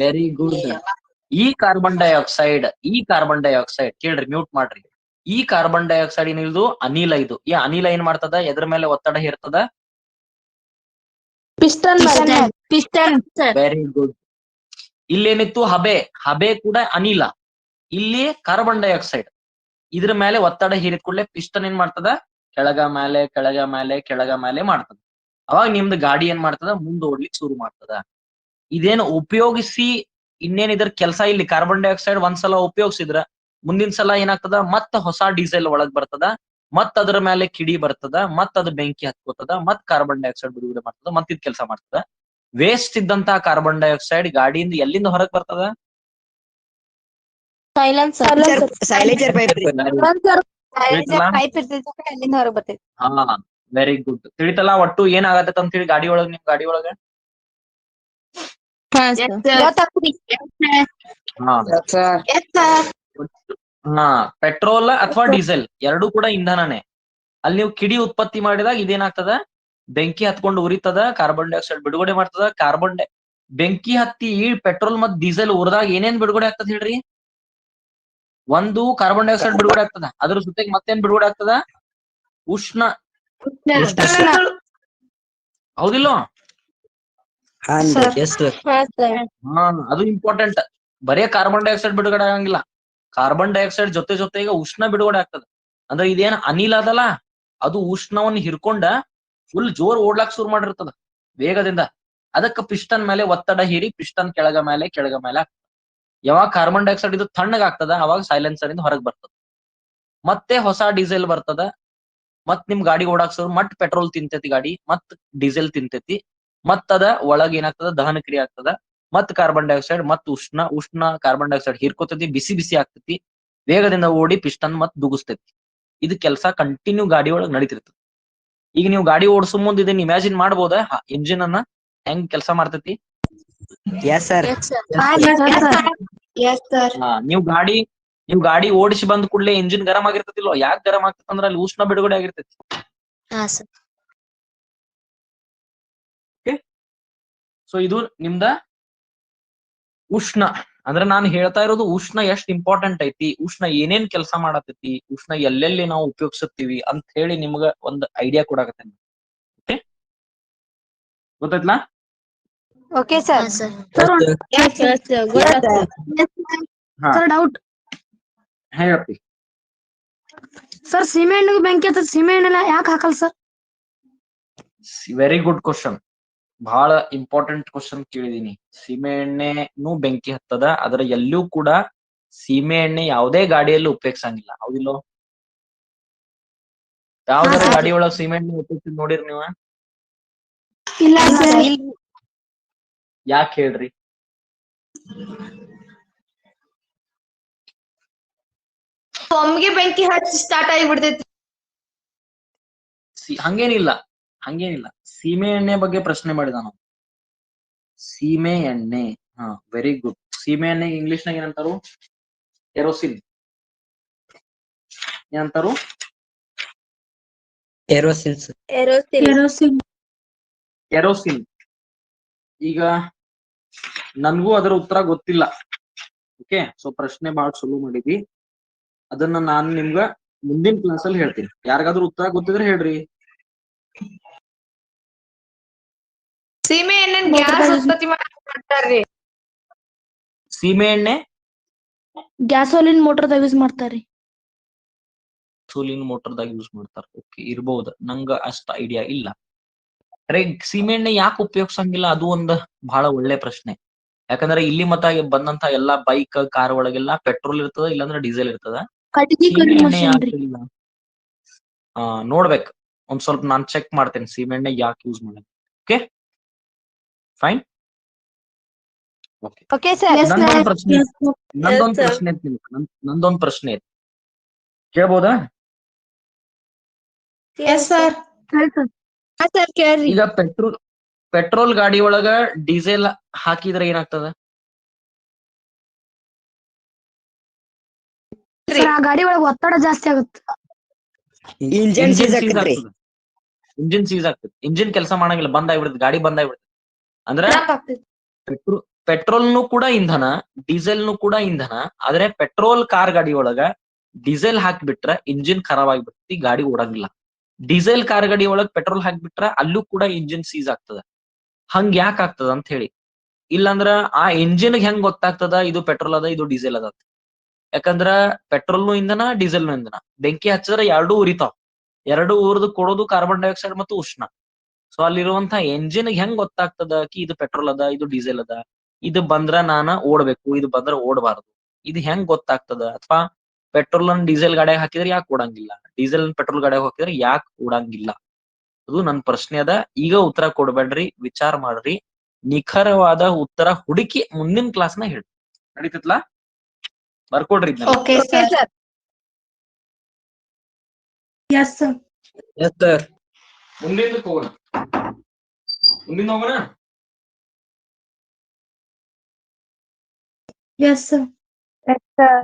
Very good. ಈ ಕಾರ್ಬನ್ ಡೈಆಕ್ಸೈಡ್ ಕೇಳ್ರಿ, ಮ್ಯೂಟ್ ಮಾಡ್ರಿ. ಈ ಕಾರ್ಬನ್ ಡೈಆಕ್ಸೈಡ್ ಏನಿದು ಅನಿಲ. ಇದು ಈ ಅನಿಲ ಏನ್ ಮಾಡ್ತದ? ಎದ್ರ ಮೇಲೆ ಒತ್ತಡ ಹೇರ್ತದ? ಪಿಸ್ಟನ್. Very good. ಇಲ್ಲೇನಿತ್ತು? ಹಬೆ ಕೂಡ ಅನಿಲ. ಇಲ್ಲಿ ಕಾರ್ಬನ್ ಡೈಆಕ್ಸೈಡ್. ಇದ್ರ ಮೇಲೆ ಒತ್ತಡ ಹೀರಿದ ಕೂಡಲೇ ಪಿಸ್ಟನ್ ಏನ್ ಮಾಡ್ತದ? ಕೆಳಗ ಮೇಲೆ ಮಾಡ್ತದ. ಅವಾಗ ನಿಮ್ದು ಗಾಡಿ ಏನ್ ಮಾಡ್ತದ? ಮುಂದೆ ಓಡ್ಲಿಕ್ಕೆ ಶುರು ಮಾಡ್ತದ. ಇದೇನು ಉಪಯೋಗಿಸಿ ಇನ್ನೇನ್ ಇದ್ರ ಕೆಲಸ? ಇಲ್ಲಿ ಕಾರ್ಬನ್ ಡೈಆಕ್ಸೈಡ್ ಒಂದ್ಸಲ ಉಪಯೋಗಿಸಿದ್ರ ಮುಂದಿನ ಸಲ ಏನಾಗ್ತದ? ಮತ್ತ ಹೊಸ ಡೀಸೆಲ್ ಒಳಗ್ ಬರ್ತದ, ಮತ್ ಅದ್ರ ಮೇಲೆ ಕಿಡಿ ಬರ್ತದ, ಮತ್ ಅದು ಬೆಂಕಿ ಹತ್ಕೋತದ, ಮತ್ ಕಾರ್ಬನ್ ಡೈಆಕ್ಸೈಡ್ ಬಿಡುಗಡೆ ಮಾಡ್ತದ, ಮತ್ ಇದ್ ಕೆಲಸ ಮಾಡ್ತದ. ವೇಸ್ಟ್ ಇದ್ದಂತಹ ಕಾರ್ಬನ್ ಡೈಆಕ್ಸೈಡ್ ಗಾಡಿಯಿಂದ ಎಲ್ಲಿಂದ ಹೊರಗ್ ಬರ್ತದ? ಸೈಲೇಜರ್ ಪೈಪ್ ರೀ. ಪೈಪ್ ಇರ್ತೈತಿ, ಅಲ್ಲಿಂದ ಹೊರಗ್ ಬರ್ತೈತಿ. ಹಾ, ವೆರಿ ಗುಡ್. ತಿಳಿತಲ್ಲ ಒಟ್ಟು ಏನಾಗತ್ತ ಅಂತ ಹೇಳಿ ಗಾಡಿ ಒಳಗ? ನಿಮ್ ಗಾಡಿ ಒಳಗ ಹಾ, ಪೆಟ್ರೋಲ್ ಅಥವಾ ಡೀಸೆಲ್ ಎರಡೂ ಕೂಡ ಇಂಧನನೇ. ಅಲ್ಲಿ ನೀವು ಕಿಡಿ ಉತ್ಪತ್ತಿ ಮಾಡಿದಾಗ ಇದೇನಾಗ್ತದ? ಬೆಂಕಿ ಹತ್ಕೊಂಡು ಉರಿತದ, ಕಾರ್ಬನ್ ಡೈಆಕ್ಸೈಡ್ ಬಿಡುಗಡೆ ಮಾಡ್ತದ. ಬೆಂಕಿ ಹತ್ತಿ ಪೆಟ್ರೋಲ್ ಮತ್ ಡೀಸೆಲ್ ಉರಿದಾಗ ಏನೇನ್ ಬಿಡುಗಡೆ ಆಗ್ತದ ಹೇಳ್ರಿ? ಒಂದು ಕಾರ್ಬನ್ ಡೈಆಕ್ಸೈಡ್ ಬಿಡುಗಡೆ ಆಗ್ತದ, ಅದ್ರ ಜೊತೆಗೆ ಮತ್ತೇನ್ ಬಿಡುಗಡೆ ಆಗ್ತದ? ಉಷ್ಣ. ಹೌದಿಲ್ಲ? ಹಾ, ಅದು ಇಂಪಾರ್ಟೆಂಟ್. ಬರೇ ಕಾರ್ಬನ್ ಡೈಆಕ್ಸೈಡ್ ಬಿಡುಗಡೆ ಆಗಂಗಿಲ್ಲ, ಕಾರ್ಬನ್ ಡೈಆಕ್ಸೈಡ್ ಜೊತೆಗೆ ಉಷ್ಣ ಬಿಡುಗಡೆ ಆಗ್ತದ. ಅಂದ್ರೆ ಇದೇನ್ ಅನಿಲ ಅದಲ್ಲ, ಅದು ಉಷ್ಣವನ್ನು ಹಿರ್ಕೊಂಡ ಫುಲ್ ಜೋರ್ ಓಡ್ಲಾಕ್ ಶುರು ಮಾಡಿರ್ತದ ವೇಗದಿಂದ. ಅದಕ್ಕ ಪಿಸ್ಟನ್ ಮೇಲೆ ಒತ್ತಡ ಹೀರಿ ಪಿಸ್ಟನ್ ಕೆಳಗ ಮೇಲೆ ಆಗ್ತದ. ಯಾವಾಗ ಕಾರ್ಬನ್ ಡೈಆಕ್ಸೈಡ್ ಇದು ತಣ್ಣಗಾಗ್ತದ ಅವಾಗ ಸೈಲೆನ್ಸರ್ ಇಂದ ಹೊರಗ್ ಬರ್ತದ. ಮತ್ತೆ ಹೊಸ ಡೀಸೆಲ್ ಬರ್ತದ, ಮತ್ ನಿಮ್ ಗಾಡಿ ಓಡಾಕ್ ಶುರು. ಮತ್ ಪೆಟ್ರೋಲ್ ತಿಂತೈತಿ ಗಾಡಿ, ಮತ್ ಡೀಸೆಲ್ ತಿಂತೈತಿ, ಮತ್ ಅದ ಒಳಗ್ ಏನಾಗ್ತದ? ದಹನ ಕ್ರಿಯೆ ಆಗ್ತದ. ಮತ್ ಕಾರ್ಬನ್ ಡೈಆಕ್ಸೈಡ್ ಮತ್ ಉಷ್ಣ ಕಾರ್ಬನ್ ಡೈಆಕ್ಸೈಡ್ ಹೀರ್ಕೋತೈತಿ, ಬಿಸಿ ಆಗ್ತೈತಿ, ವೇಗದಿಂದ ಓಡಿ ಪಿಸ್ಟನ್ ಮತ್ ದುಗಿಸ್ತೈತಿ. ಇದು ಕೆಲಸ ಕಂಟಿನ್ಯೂ ಗಾಡಿ ಒಳಗ್ ನಡೀತಿರ್ತದ. ಈಗ ನೀವು ಗಾಡಿ ಓಡಿಸೋ ಮುಂದೆ ಇದನ್ನ ಇಮ್ಯಾಜಿನ್ ಮಾಡ್ಬೋದ? ಇಂಜಿನ್ ಅನ್ನ ಹೆಂಗ್ ಕೆಲಸ ಮಾಡ್ತೈತಿ? ನೀವು ಗಾಡಿ ಓಡಿಸಿ ಬಂದ ಕೂಡಲೇ ಇಂಜಿನ್ ಗರಂ ಆಗಿರ್ತತಿಲ್ವ? ಯಾಕೆ ಗರಂ ಆಗ್ತೈತಿ ಅಂದ್ರೆ ಅಲ್ಲಿ ಉಷ್ಣ ಬಿಡುಗಡೆ ಆಗಿರ್ತೈತಿ. ಸೊ ಇದು ನಿಮ್ದ ಉಷ್ಣ. ಅಂದ್ರೆ ನಾನು ಹೇಳ್ತಾ ಇರೋದು ಉಷ್ಣ ಎಷ್ಟ್ ಇಂಪಾರ್ಟೆಂಟ್ ಐತಿ, ಉಷ್ಣ ಏನೇನ್ ಕೆಲಸ ಮಾಡತೈತಿ, ಉಷ್ಣ ಎಲ್ಲೆಲ್ಲಿ ನಾವು ಉಪಯೋಗಿಸುತ್ತೀವಿ ಅಂತ ಹೇಳಿ ನಿಮ್ಗ ಒಂದ್ ಐಡಿಯಾ ಕೊಡಾಕತ್ತೇನೆ. ಓಕೆ, ಗೊತ್ತಾಯ್ತಲ್ಲ? Okay sir. ಡೌಟ್ ಹೇಳಪ್ಪಿ. ಸರ್, ಸಿಮೆಂಟ್ ಬೆಂಕಿ ಹತ್ತದ, ಸಿಮೆಂಟ್ ಎಲ್ಲ ಯಾಕೆ ಹಾಕಲ್ ಸರ್? Very good question. ಬಹಳ ಇಂಪಾರ್ಟೆಂಟ್ ಕ್ವಶನ್ ಕೇಳಿದೀನಿ. ಸೀಮೆ ಎಣ್ಣೆನೂ ಬೆಂಕಿ ಹತ್ತದ, ಆದ್ರೆ ಎಲ್ಲೂ ಕೂಡ ಸೀಮೆ ಎಣ್ಣೆ ಯಾವುದೇ ಗಾಡಿಯಲ್ಲಿ ಉಪಯೋಗಿಸಂಗಿಲ್ಲ. ಹೌದಿಲ್ಲೋ? ಯಾವ್ದಾರ ಗಾಡಿ ಒಳಗ್ ಸೀಮೆ ಎಣ್ಣೆ ಉಪಯೋಗಿಸಿ ನೋಡಿರಿ ನೀವ? ಯಾಕೆ ಹೇಳ್ರಿ? ಒಮ್ಗೆ ಬೆಂಕಿ ಹಚ್ಚಿ ಸ್ಟಾರ್ಟ್ ಆಗಿಬಿಡ್ತೈತಿ. ಹಂಗೇನಿಲ್ಲ. ಸೀಮೆ ಎಣ್ಣೆ ಬಗ್ಗೆ ಪ್ರಶ್ನೆ ಮಾಡಿದ ನಾವು. ಸೀಮೆ ಎಣ್ಣೆ. ಹಾ, ವೆರಿ ಗುಡ್. ಸೀಮೆ ಎಣ್ಣೆ ಇಂಗ್ಲಿಷ್ ನಾಗ ಏನಂತಾರು? ಕೆರೋಸಿನ್. ಏನಂತಾರು? ಕೆರೋಸಿನ್. ಈಗ ನನ್ಗೂ ಅದರ ಉತ್ತರ ಗೊತ್ತಿಲ್ಲ. ಓಕೆ, ಸೊ ಪ್ರಶ್ನೆ ಬಹಳ ಸುಲಭ ಮಾಡಿದ್ವಿ. ಅದನ್ನ ನಾನು ನಿಮ್ಗ ಮುಂದಿನ ಕ್ಲಾಸ್ ಅಲ್ಲಿ ಹೇಳ್ತೀನಿ. ಯಾರಿಗಾದ್ರೂ ಉತ್ತರ ಗೊತ್ತಿದ್ರೆ ಹೇಳ್ರಿ. ಸೀಮೆ ಎಣ್ಣೆ ಗ್ಯಾಸ್ ಉತ್ಪತ್ತಿ ಮಾಡ್ತಾರ್ರಿ. ಸೀಮೆ ಎಣ್ಣೆ ಗ್ಯಾಸೋಲಿನ್ ಮೋಟರ್ದಾಗ ಯೂಸ್ ಮಾಡ್ತಾರ್ರಿ. ಸೋಲಿನ್ ಮೋಟರ್ದಾಗ ಯೂಸ್ ಮಾಡ್ತಾರ. ಓಕೆ, ಇರ್ಬಹುದು. ನಂಗ ಅಷ್ಟ ಐಡಿಯಾ ಇಲ್ಲ. ಅರೆ, ಸೀಮೆ ಎಣ್ಣೆ ಯಾಕೆ ಉಪಯೋಗಿಸಂಗಿಲ್ಲ? ಅದು ಒಂದು ಬಹಳ ಒಳ್ಳೆ ಪ್ರಶ್ನೆ. ಯಾಕಂದ್ರೆ ಇಲ್ಲಿ ಮತ್ತ ಬಂದಂತ ಎಲ್ಲಾ ಬೈಕ್, ಕಾರ್ ಒಳಗೆಲ್ಲಾ ಪೆಟ್ರೋಲ್ ಇರ್ತದ, ಇಲ್ಲಾಂದ್ರೆ ಡೀಸೆಲ್ ಇರ್ತದ. ಸೀಮೆ ಎಣ್ಣೆ ಯಾಕೆ ಇಲ್ಲ? ನೋಡ್ಬೇಕು. ಒಂದ್ ಸ್ವಲ್ಪ ನಾನ್ ಚೆಕ್ ಮಾಡ್ತೇನೆ ಸೀಮೆ ಎಣ್ಣೆ ಯಾಕೆ ಯೂಸ್ ಮಾಡೋದು. Okay, fine. Okay, okay sir. ನಂದೊಂದ್ ಪ್ರಶ್ನೆ ಐತಿ ನಿಮ್ಗೆ. ನಂದೊಂದ್ ಪ್ರಶ್ನೆ ಐತಿ, ಕೇಳ್ಬೋದಾ? ಸರ್ ಕೇಳ್ರಿ. ಈಗ ಪೆಟ್ರೋಲ್ ಗಾಡಿ ಒಳಗ ಡೀಸೆಲ್ ಹಾಕಿದ್ರೆ ಏನಾಗ್ತದ? ಆ ಗಾಡಿ ಒಳಗ ಒತ್ತಡ ಜಾಸ್ತಿ ಆಗುತ್ತೆ. ಇಂಜನ್ ಸೀಸ್ ಆಗ್ತದೆ. ಇಂಜಿನ್ ಸೀಸ್ ಆಗ್ತದೆ. ಇಂಜಿನ್ ಕೆಲಸ ಮಾಡಂಗಿಲ್ಲ, ಬಂದ್ ಆಗ್ಬಿಡುತ್ತೆ, ಗಾಡಿ ಬಂದ್ ಆಗ್ಬಿಡುತ್ತೆ. ಅಂದ್ರ ಪೆಟ್ರೋಲ್ನು ಕೂಡ ಇಂಧನ, ಡೀಸೆಲ್ನು ಕೂಡ ಇಂಧನ. ಆದ್ರೆ ಪೆಟ್ರೋಲ್ ಕಾರ್ ಗಾಡಿ ಒಳಗ ಡೀಸೆಲ್ ಹಾಕ್ಬಿಟ್ರ ಇಂಜಿನ್ ಖರಾಬ್ ಆಗ್ಬಿಡ್ತಿ, ಗಾಡಿ ಓಡಂಗಿಲ್ಲ. ಡೀಸೆಲ್ ಕಾರ್ ಗಾಡಿ ಒಳಗ್ ಪೆಟ್ರೋಲ್ ಹಾಕ್ಬಿಟ್ರ ಅಲ್ಲೂ ಕೂಡ ಇಂಜಿನ್ ಸೀಸ್ ಆಗ್ತದ. ಹಂಗ ಯಾಕೆ ಆಗ್ತದ ಅಂತ ಹೇಳಿ. ಇಲ್ಲಾಂದ್ರ ಆ ಇಂಜಿನ್ ಹೆಂಗ್ ಗೊತ್ತಾಗ್ತದ ಇದು ಪೆಟ್ರೋಲ್ ಅದ ಇದು ಡೀಸೆಲ್ ಅದ? ಯಾಕಂದ್ರ ಪೆಟ್ರೋಲ್ನು ಇಂಧನ, ಡೀಸೆಲ್ನು ಇಂಧನ. ಬೆಂಕಿ ಹಚ್ಚಿದ್ರೆ ಎರಡೂ ಉರಿತಾವ್. ಎರಡು ಊರ್ದು ಕೊಡೋದು ಕಾರ್ಬನ್ ಡೈಆಕ್ಸೈಡ್ ಮತ್ತು ಉಷ್ಣ. ಸೊ ಅಲ್ಲಿರುವಂತ ಎಂಜಿನ್ ಹೆಂಗ್ ಗೊತ್ತಾಗ್ತದ ಕಿ ಇದು ಪೆಟ್ರೋಲ್ ಅದ ಇದು ಡೀಸೆಲ್ ಅದ? ಇದು ಬಂದ್ರ ನಾನ ಓಡ್ಬೇಕು, ಇದು ಬಂದ್ರ ಓಡಬಾರದು. ಇದು ಹೆಂಗ್ ಗೊತ್ತಾಗ್ತದ? ಅಥವಾ ಪೆಟ್ರೋಲ್ ಅನ್ನ ಡೀಸೆಲ್ ಗಾಡಿಯಾಗ ಹಾಕಿದ್ರೆ ಯಾಕೆ ಓಡಂಗಿಲ್ಲ, ಡೀಸೆಲ್ ಪೆಟ್ರೋಲ್ ಗಾಡಿಯಾಗ ಹಾಕಿದ್ರೆ ಯಾಕೆ ಓಡಂಗಿಲ್ಲ? ಅದು ನನ್ ಪ್ರಶ್ನೆ ಅದ. ಈಗ ಉತ್ತರ ಕೊಡ್ಬೇಡ್ರಿ, ವಿಚಾರ ಮಾಡ್ರಿ. ನಿಖರವಾದ ಉತ್ತರ ಹುಡುಕಿ ಮುಂದಿನ ಕ್ಲಾಸ್ನ ಹೇಳಿ. ನಡೀತತ್ಲಾ? ಬರ್ಕೊಡ್ರಿ. Okay sir. ಮುಂದಿನ ಹೋಗೋಣ.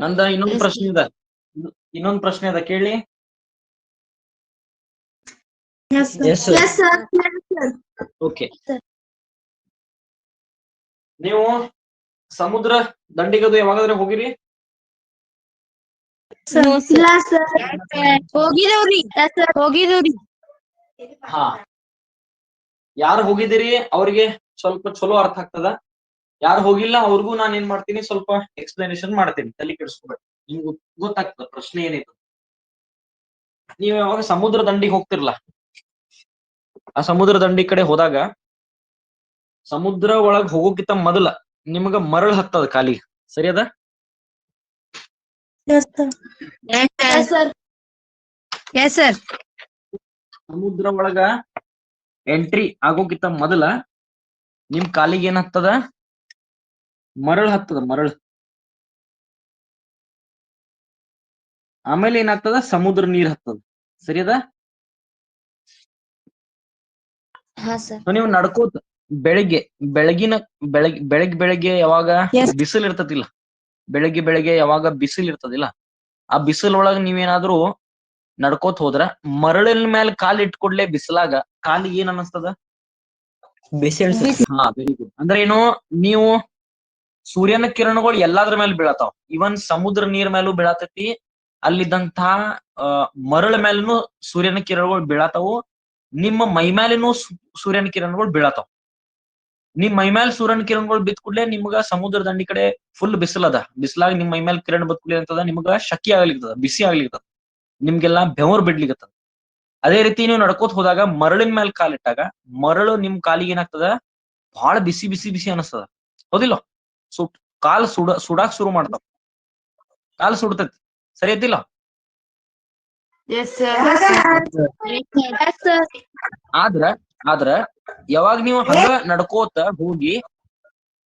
ನಂದ ಇನ್ನೊಂದು ಪ್ರಶ್ನೆ ಅದ, ಕೇಳಿ. ಓಕೆ, ನೀವು ಸಮುದ್ರ ದಂಡಿಗದು ಯಾವಾಗಾದ್ರೆ ಹೋಗಿರಿ? ಹೋಗಿದವ್ರಿ. ಹಾ, ಯಾರು ಹೋಗಿದ್ದೀರಿ ಅವ್ರಿಗೆ ಸ್ವಲ್ಪ ಚಲೋ ಅರ್ಥ ಆಗ್ತದ. ಯಾರು ಹೋಗಿಲ್ಲ ಅವ್ರಿಗೂ ನಾನು ಏನ್ ಮಾಡ್ತೀನಿ, ಸ್ವಲ್ಪ ಎಕ್ಸ್ಪ್ಲನೇಷನ್ ಮಾಡ್ತೀನಿ. ತಲೆ ಕೆಡಿಸ್ಕೊಬೇಡಿ, ನಿಮ್ಗೆ ಗೊತ್ತಾಗ್ತದ ಪ್ರಶ್ನೆ ಏನೈತೆ. ನೀವು ಯಾವಾಗ ಸಮುದ್ರ ದಂಡಿಗೆ ಹೋಗ್ತಿರ್ಲ, ಆ ಸಮುದ್ರ ದಂಡಿ ಕಡೆ ಹೋದಾಗ ಸಮುದ್ರ ಒಳಗ್ ಹೋಗೋಕ್ಕಿಂತ ಮೊದಲ ನಿಮ್ಗ ಮರಳು ಹತ್ತದ ಕಾಲಿಗೆ, ಸರಿ ಅದ? ಸಮುದ್ರ ಒಳಗ ಎಂಟ್ರಿ ಆಗೋಕ್ಕಿಂತ ಮೊದಲ ನಿಮ್ ಕಾಲಿಗೆ ಏನ್ ಹತ್ತದ? ಮರಳು ಹತ್ತದ, ಮರಳು. ಆಮೇಲೆ ಏನಾಗ್ತದ? ಸಮುದ್ರ ನೀರ್ ಹತ್ತದ, ಸರಿ ಅದ? ನೀವು ನಡ್ಕೋತ ಬೆಳಗ್ಗೆ ಯಾವಾಗ ಬಿಸಿಲು ಇರ್ತದಿಲ್ಲ, ಬೆಳಗ್ಗೆ ಯಾವಾಗ ಬಿಸಿಲು ಇರ್ತದಿಲ್ಲ, ಆ ಬಿಸಿಲ್ ಒಳಗ ನೀವೇನಾದ್ರೂ ನಡ್ಕೋತ ಹೋದ್ರ ಮರಳಿನ ಮೇಲೆ ಕಾಲ್ ಇಟ್ಕೊಡ್ಲೆ ಬಿಸಿಲಾಗ ಕಾಲಿಗೆ ಏನ್ ಅನ್ನಿಸ್ತದ? ಹಾ, ವೆರಿ ಗುಡ್. ಅಂದ್ರೆ ಏನು, ನೀವು ಸೂರ್ಯನ ಕಿರಣಗಳು ಎಲ್ಲಾದ್ರ ಮೇಲೆ ಬೀಳತಾವ. ಇವನ್ ಸಮುದ್ರ ನೀರ್ ಮೇಲೂ ಬೀಳತೈತಿ, ಅಲ್ಲಿದ್ದಂತ ಮರಳ ಮೇಲೂ ಸೂರ್ಯನ ಕಿರಣಗಳು ಬೀಳತಾವು, ನಿಮ್ಮ ಮೈ ಮೇಲಿನೂ ಸೂರ್ಯನ ಕಿರಣಗಳು ಬೀಳತಾವ. ನಿಮ್ ಮೈ ಮೇಲೆ ಸೂರ್ಯನ ಕಿರಣಗಳು ಬಿದ್ದ ಕೂಡಲೇ ನಿಮ್ಗ ಸಮುದ್ರ ದಂಡಿ ಕಡೆ ಫುಲ್ ಬಿಸಿಲದ, ಬಿಸಿಲಾಗ ನಿಮ್ ಮೈ ಮೇಲೆ ಕಿರಣ ಬದ್ ಕೂಡಲೇ ಅಂತದ ನಿಮ್ಗ ಶಕಿ ಆಗ್ಲಿಕ್ಕದ, ಬಿಸಿ ಆಗ್ಲಿಕ್ಕದ, ನಿಮ್ಗೆಲ್ಲಾ ಬೆವರು ಬಿಡ್ಲಿಕ್ಕತ್ತದ. ಅದೇ ರೀತಿ ನೀವು ನಡ್ಕೋತ ಹೋದಾಗ ಮರಳಿನ ಮೇಲೆ ಕಾಲಿಟ್ಟಾಗ ಮರಳು ನಿಮ್ ಕಾಲಿಗೆ ಏನಾಗ್ತದ? ಬಹಳ ಬಿಸಿ ಬಿಸಿ ಬಿಸಿ ಅನಿಸ್ತದ, ಹೌದಿಲ್ಲ? ಕಾಲ್ ಸುಡಾಕ್ ಶುರು ಮಾಡ್ತಾವ, ಕಾಲ್ ಸುಡ್ತೈತಿ, ಸರಿ ಐತಿಲ್ಲ? ಆದ್ರ ಯಾವಾಗ ನೀವು ಹಂಗ ನಡ್ಕೋತ ಹೋಗಿ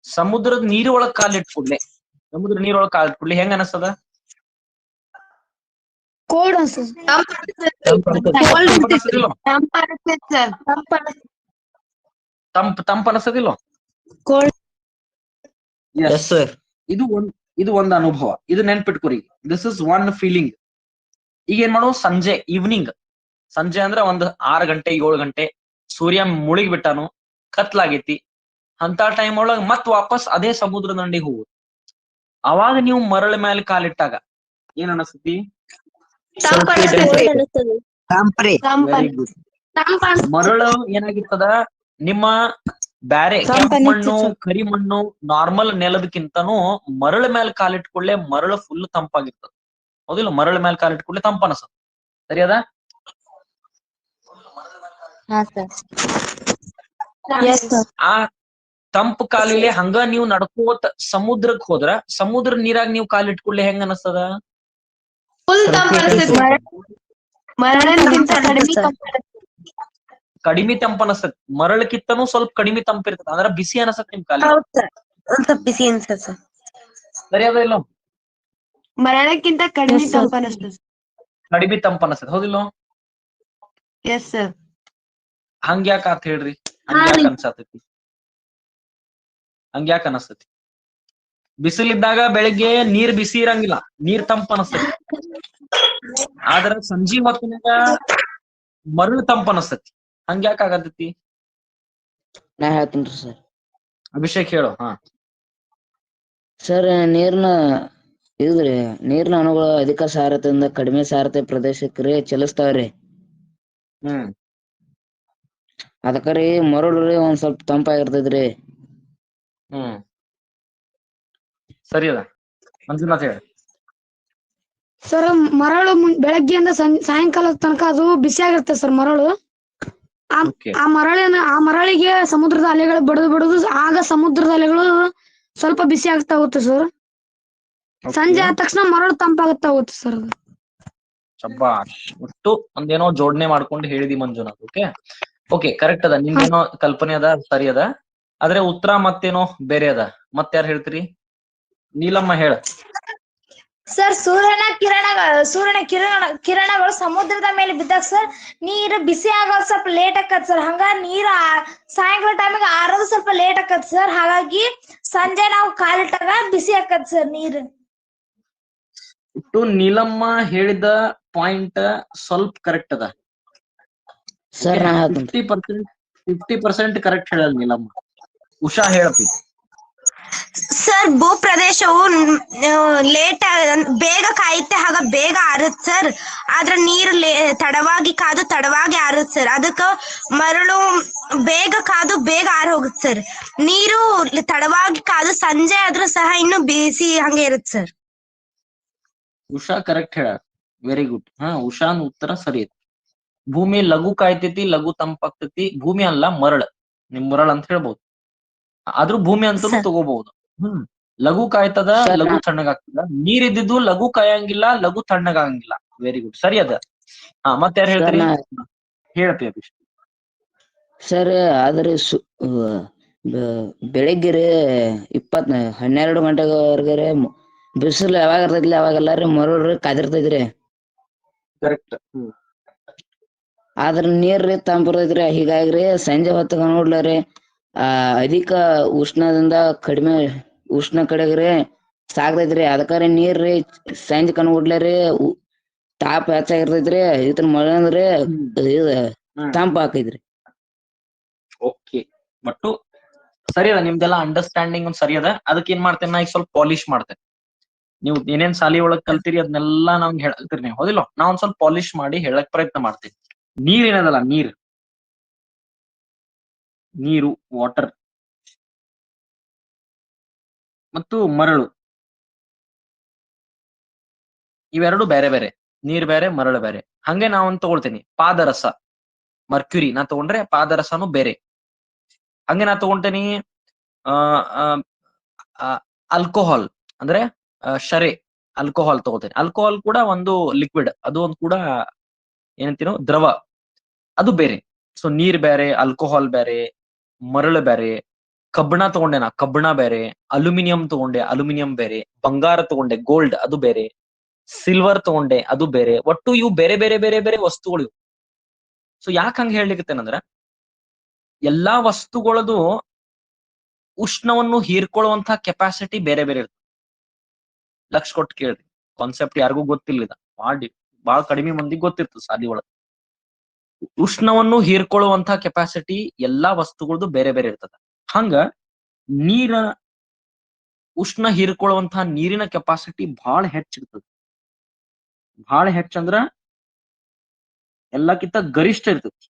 ಸಮುದ್ರದ ನೀರ್ ಒಳಗ್ ಕಾಲಿಟ್ಕೊಡ್ಲೆ ಹೆಂಗ ಅನಸ್ತದ? ತಂಪ ಅನಸ್ತದಿಲ್ಲ? ಕೋಲ್ಡ್. Yes sir. ಇದು ಒಂದ್ ಅನುಭವ. ಇದು ನೆನ್ಪಿಟ್ಕೊರಿ. This is one feeling. ಈಗ ಏನ್ ಮಾಡೋ, ಸಂಜೆ ಈವ್ನಿಂಗ್, ಸಂಜೆ ಅಂದ್ರೆ ಒಂದ್ 6 ಗಂಟೆ 7 ಗಂಟೆ ಸೂರ್ಯ ಮುಳುಗಿ ಬಿಟ್ಟಾನು, ಕತ್ಲಾಗೈತಿ. ಅಂತ ಟೈಮ್ ಒಳಗ್ ಮತ್ ವಾಪಸ್ ಅದೇ ಸಮುದ್ರ ದಂಡಿಗೆ ಹೋಗುದು. ಅವಾಗ ನೀವು ಮರಳ ಮೇಲೆ ಕಾಲಿಟ್ಟಾಗ ಏನ್ ಅನಸ್ತತಿ? Very good. ಮರಳು ಏನಾಗಿರ್ತದ, ನಿಮ್ಮ ಬ್ಯಾರೆ ಕೆಂಪು ಮಣ್ಣು ಕರಿ ಮಣ್ಣು ನಾರ್ಮಲ್ ನೆಲದಕ್ಕಿಂತನೂ ಮರಳ ಮೇಲೆ ಕಾಲಿಟ್ಕೊಳ್ಳೆ ಮರಳು ಫುಲ್ ತಂಪಾಗಿರ್ತದ. ಹೌದಿಲ್ಲ? ಮರಳ ಮೇಲೆ ಕಾಲಿಟ್ಕೊಳ್ಳೆ ತಂಪ ಅನಸ್ತದ. ಸರಿಯದ? ಆ ತಂಪು ಕಾಲಿಲೆ ಹಂಗ ನೀವು ನಡ್ಕೋತ ಸಮುದ್ರಕ್ ಹೋದ್ರ, ಸಮುದ್ರ ನೀರಾಗ ನೀವು ಕಾಲಿಟ್ಕೊಳ್ಳೆ ಹೆಂಗ ಅನಸ್ತದ? ಕಡಿಮೆ ತಂಪ ಅನಸ್ತದ. ಮರಳಕ್ಕಿಂತನೂ ಸ್ವಲ್ಪ ಕಡಿಮೆ ತಂಪಿರ್ತದ. ಅಂದ್ರ ಬಿಸಿ ಅನಸ್ತದ ನಿಮ್ ಕಾಲಿ. ಬಿಸಿ ಅನ್ಸತ್ ಸರ್. ಸರಿಯಾದ ಇಲ್ಲ? ಮರಳಕ್ಕಿಂತ ಕಡಿಮೆ ತಂಪ ಅನಸ್ತದ. ಕಡಿಮೆ ತಂಪ ಅನಸ್ತದ. ಹೌದಿಲ್ಲ? Yes sir. ಹಂಗ್ಯಾಕ ಆತ್ ಹೇಳ್ರಿ? ಹಂಗ್ಯಾಕ ಅನ್ಸತೈತಿ? ಹಂಗ್ಯಾಕ ಅನಸ್ತತಿ? ಬಿಸಿಲಿದ್ದಾಗ ಬೆಳಿಗ್ಗೆ ನೀರ್ ಬಿಸಿ ಇರಂಗಿಲ್ಲ, ನೀರ್ ತಂಪ ಅನಸ್ತತಿ. ಆದ್ರ ಸಂಜಿ ಹೊತ್ತಿನಾಗ ಮರಳು ತಂಪ ಅನಸ್ತತಿ. ಹಂಗ್ಯಾಕ ಆಗತೈತಿ? ನಾ ಹೇಳ್ತೀನಿ ಸರ್. ಅಭಿಷೇಕ್ ಹೇಳು. ಹಾ ಸರ್, ನೀರಿನ ಅಣುಗಳು ಅಧಿಕ ಸಾರತೆಯಿಂದ ಕಡಿಮೆ ಸಾರತೆ ಪ್ರದೇಶಕ್ಕೆ ಚಲಿಸ್ತಾವ್ರಿ. ಅದಕ್ಕರಿ ಮರಳು ಒಂದ್ ಸ್ವಲ್ಪ ತಂಪಾಗಿರ್ತೈತ್ರಿ. ಸರಿ ಅದ. ಮಂಜುನಾಥ್ ಹೇಳಿ. ಸರ್, ಮರಳು ಬೆಳಗ್ಗೆಯಿಂದ ಸಾಯಂಕಾಲದ ತನಕ ಅದು ಬಿಸಿಯಾಗಿರುತ್ತೆ ಸರ್ ಮರಳು. ಆ ಮರಳಿಗೆ ಸಮುದ್ರದ ಅಲೆಗಳು ಬಡಿದು ಆಗ ಸಮುದ್ರದ ಅಲೆಗಳು ಸ್ವಲ್ಪ ಬಿಸಿ ಆಗ್ತಾ ಹೋಗುತ್ತೆ ಸರ್. ಸಂಜೆ ಆದ ತಕ್ಷಣ ಮರಳು ತಂಪಾಗುತ್ತಾ ಹೋಗುತ್ತೆ ಸರ್ ಅದು. ಶಬ್ಬಾಷ್. ಒಟ್ಟು ಒಂದೇನೋ ಜೋಡಣೆ ಮಾಡ್ಕೊಂಡು ಹೇಳಿದಿ ಮಂಜುನಾಥ್. ಓಕೆ ಕರೆಕ್ಟ್ ಅದ. ನಿಮ್ದೇನೋ ಕಲ್ಪನೆ ಅದ, ಸರಿ ಅದ. ಆದ್ರೆ ಉತ್ತರ ಮತ್ತೇನೋ ಬೇರೆ ಅದ. ಮತ್ತಾರು ಹೇಳ್ತೀರಿ? ನೀಲಮ್ಮ ಹೇಳ. ಸರ್, ಸೂರ್ಯನ ಕಿರಣಗಳು ಸಮುದ್ರದ ಮೇಲೆ ಬಿದ್ದಾಗ ಸರ್ ನೀರು ಬಿಸಿ ಆಗೋದು ಸ್ವಲ್ಪ ಲೇಟ್ ಆಕತ್ ಸರ್. ಹಂಗ ನೀರ್ ಸಾಯಂಕಾಲ ಟೈಮಿಗೆ ಆರೋದು ಸ್ವಲ್ಪ ಲೇಟ್ ಆಕತ್ ಸರ್. ಹಾಗಾಗಿ ಸಂಜೆ ನಾವು ಕಾಲಿಟ್ಟಾಗ ಬಿಸಿ ಆಕತ್ ಸರ್ ನೀರು. ಒಟ್ಟು ನೀಲಮ್ಮ ಹೇಳಿದ ಪಾಯಿಂಟ್ ಸ್ವಲ್ಪ ಕರೆಕ್ಟ್ ಅದ ಸರ್. 50% ಕರೆಕ್ಟ್ ಹೇಳಲ್ ನೀಲಮ್ಮ. ಉಷಾ ಹೇಳಪ್ಪಿ. ಸರ್, ಭೂ ಪ್ರದೇಶವು ಬೇಗ ಕಾಯುತ್ತೆ, ಆಗ ಬೇಗ ಆರುತ್ ಸರ್. ಆದ್ರ ನೀರು ತಡವಾಗಿ ಕಾದು ತಡವಾಗಿ ಆರುತ್ ಸರ್. ಅದಕ್ಕ ಮರಳು ಬೇಗ ಕಾದು ಬೇಗ ಆರ್ ಹೋಗುತ್ತೆ ಸರ್. ನೀರು ತಡವಾಗಿ ಕಾದು ಸಂಜೆ ಆದ್ರೂ ಸಹ ಇನ್ನು ಬಿಸಿ ಹಂಗೆ ಇರುತ್ತೆ ಸರ್. ಉಷಾ ಕರೆಕ್ಟ್ ಹೇಳ. Very good. ಉಷಾನ್ ಉತ್ತರ ಸರಿ ಐತಿ. ಭೂಮಿ ಲಘು ಕಾಯ್ತೈತಿ, ಲಘು ತಂಪಾಗ್ತೈತಿ. ಭೂಮಿ ಅಲ್ಲ, ಮರಳ. ನಿಮ್ ಮರಳ ಅಂತ ಹೇಳ್ಬಹುದು. ಆದ್ರೂ ಭೂಮಿ ಅಂತಲೂ ತಗೋಬಹುದು. ಲಘು ಕಾಯ್ತದ, ಲಘು ತಣ್ಣಗಾಗ್ತದ. ನೀರ್ ಇದ್ದಿದ್ದು ಲಘು ಕಾಯಂಗಿಲ್ಲ, ಲಘು ತಣ್ಣಗಾಗಂಗಿಲ್ಲ. ವೆರಿ ಗುಡ್, ಸರಿ ಅದ. ಮತ್ತೆ ಯಾರು ಹೇಳ್ತೀರಿ? ಹೇಳಪ್ಪಿ ಅಭಿಷೇಕ್. ಸರ್, ಆದ್ರೆ ಬೆಳಿಗ್ಗೆ 12 ಗಂಟೆವರೆಗೆ ಬಿಸಿಲು ಯಾವಾಗ ಇರ್ತೈತಿ ಅವಾಗೆಲ್ಲಾರಿ ಮರಳು ಕಾದಿರ್ತೈತ್ರಿ. ಕರೆಕ್ಟ್. ಆದ್ರ ನೀರ್ರಿ ತಂಪಿರ್ತೈತ್ರಿ. ಹೀಗಾಗಿ ಸಂಜೆ ಹೊತ್ತಿಗೆ ನೋಡ್ಲಾರಿ ಅಧಿಕ ಉಷ್ಣದಿಂದ ಕಡಿಮೆ ಉಷ್ಣ ಕಡೆಗ್ರಿ ಸಾಕ್ತೈತ್ರಿ. ಅದಕ್ಕಾರಿ ನೀರ್ರಿ ಸಂಜೆ ಕಣ್ಗುಡ್ಲಾರಿ ತಾಪ ಹೆಚ್ಚಾಗಿರ್ತೈತ್ರಿ. ಇದನ್ನ ಮಳೆ ಅಂದ್ರೆ ತಂಪ ಹಾಕೈತ್ರಿ. ಓಕೆ, ಬಟ್ಟು ಸರಿ ಅದ. ನಿಮ್ದೆಲ್ಲ ಅಂಡರ್ಸ್ಟ್ಯಾಂಡಿಂಗ್ ಒಂದ್ ಸರಿ ಅದ. ಅದಕ್ಕೆ ಏನ್ ಮಾಡ್ತೇನೆ ನಾ, ಈಗ ಸ್ವಲ್ಪ ಪಾಲಿಶ್ ಮಾಡ್ತೇನೆ. ನೀವು ಏನೇನ್ ಸಾಲಿ ಒಳಗ್ ಕಲ್ತೀರಿ ಅದನ್ನೆಲ್ಲಾ ನಮ್ಗೆ ಹೇಳ್ತೀರಿ ನೀವು, ಹೌದಿಲ್ಲ? ನಾ ಒಂದ್ ಸ್ವಲ್ಪ ಪಾಲಿಶ್ ಮಾಡಿ ಹೇಳಕ್ ಪ್ರಯತ್ನ ಮಾಡ್ತೇನೆ. ನೀರ್ ಏನದಲ್ಲ, ನೀರು ವಾಟರ್ ಮತ್ತು ಮರಳು ಇವೆರಡು ಬೇರೆ ಬೇರೆ. ನೀರ್ ಬೇರೆ, ಮರಳು ಬೇರೆ. ಹಂಗೆ ನಾವೊಂದ್ ತಗೊಳ್ತೀನಿ ಪಾದರಸ, ಮರ್ಕ್ಯುರಿ. ನಾ ತಗೊಂಡ್ರೆ ಪಾದರಸನು ಬೇರೆ. ಹಂಗೆ ನಾ ತಗೊಂತೇನಿ ಆಲ್ಕೋಹಾಲ್ ಅಂದ್ರೆ ಶರೆ ಆಲ್ಕೋಹಾಲ್ ತಗೋತೇನೆ. ಆಲ್ಕೋಹಾಲ್ ಕೂಡ ಒಂದು ಲಿಕ್ವಿಡ್, ಅದು ಒಂದು ಕೂಡ ಏನಂತೀನೋ ದ್ರವ, ಅದು ಬೇರೆ. ಸೊ ನೀರ್ ಬೇರೆ, ಆಲ್ಕೋಹಾಲ್ ಬೇರೆ, ಮರಳು ಬೇರೆ. ಕಬ್ಬಣ ತಗೊಂಡೆ ನಾ, ಕಬ್ಬಣ ಬೇರೆ. ಅಲ್ಯೂಮಿನಿಯಂ ತಗೊಂಡೆ, ಅಲ್ಯೂಮಿನಿಯಂ ಬೇರೆ. ಬಂಗಾರ ತಗೊಂಡೆ, ಗೋಲ್ಡ್, ಅದು ಬೇರೆ. ಸಿಲ್ವರ್ ತಗೊಂಡೆ, ಅದು ಬೇರೆ. ಒಟ್ಟು ಇವು ಬೇರೆ ಬೇರೆ ಬೇರೆ ಬೇರೆ ವಸ್ತುಗಳು ಇವು. ಸೊ ಯಾಕೆ ಹಂಗ ಹೇಳ್ಲಿಕ್ಕತ್ತೇನಂದ್ರ ಎಲ್ಲಾ ವಸ್ತುಗಳದು ಉಷ್ಣವನ್ನು ಹೀರ್ಕೊಳ್ಳುವಂತಹ ಕೆಪಾಸಿಟಿ ಬೇರೆ ಬೇರೆ ಇರ್ತದೆ. ಲಕ್ಷ ಕೊಟ್ಟು ಕೇಳ್ರಿ, ಕಾನ್ಸೆಪ್ಟ್ ಯಾರಿಗೂ ಗೊತ್ತಿಲ್ಲ. ಬಹಳ ಕಡಿಮೆ ಮಂದಿಗೆ ಗೊತ್ತಿರ್ತದೆ ಸಾಲಿ ಒಳಗ. ಉಷ್ಣವನ್ನು ಹೀರ್ಕೊಳ್ಳುವಂತಹ ಕೆಪಾಸಿಟಿ ಎಲ್ಲಾ ವಸ್ತುಗಳದ್ದು ಬೇರೆ ಬೇರೆ ಇರ್ತದ. ಹಂಗ ನೀರ ಉಷ್ಣ ಹೀರ್ಕೊಳ್ಳುವಂತಹ ನೀರಿನ ಕೆಪಾಸಿಟಿ ಬಹಳ ಹೆಚ್ಚಿರ್ತದೆ. ಬಹಳ ಹೆಚ್ಚಂದ್ರ ಎಲ್ಲಕ್ಕಿಂತ ಗರಿಷ್ಠ ಇರ್ತೈತಿ.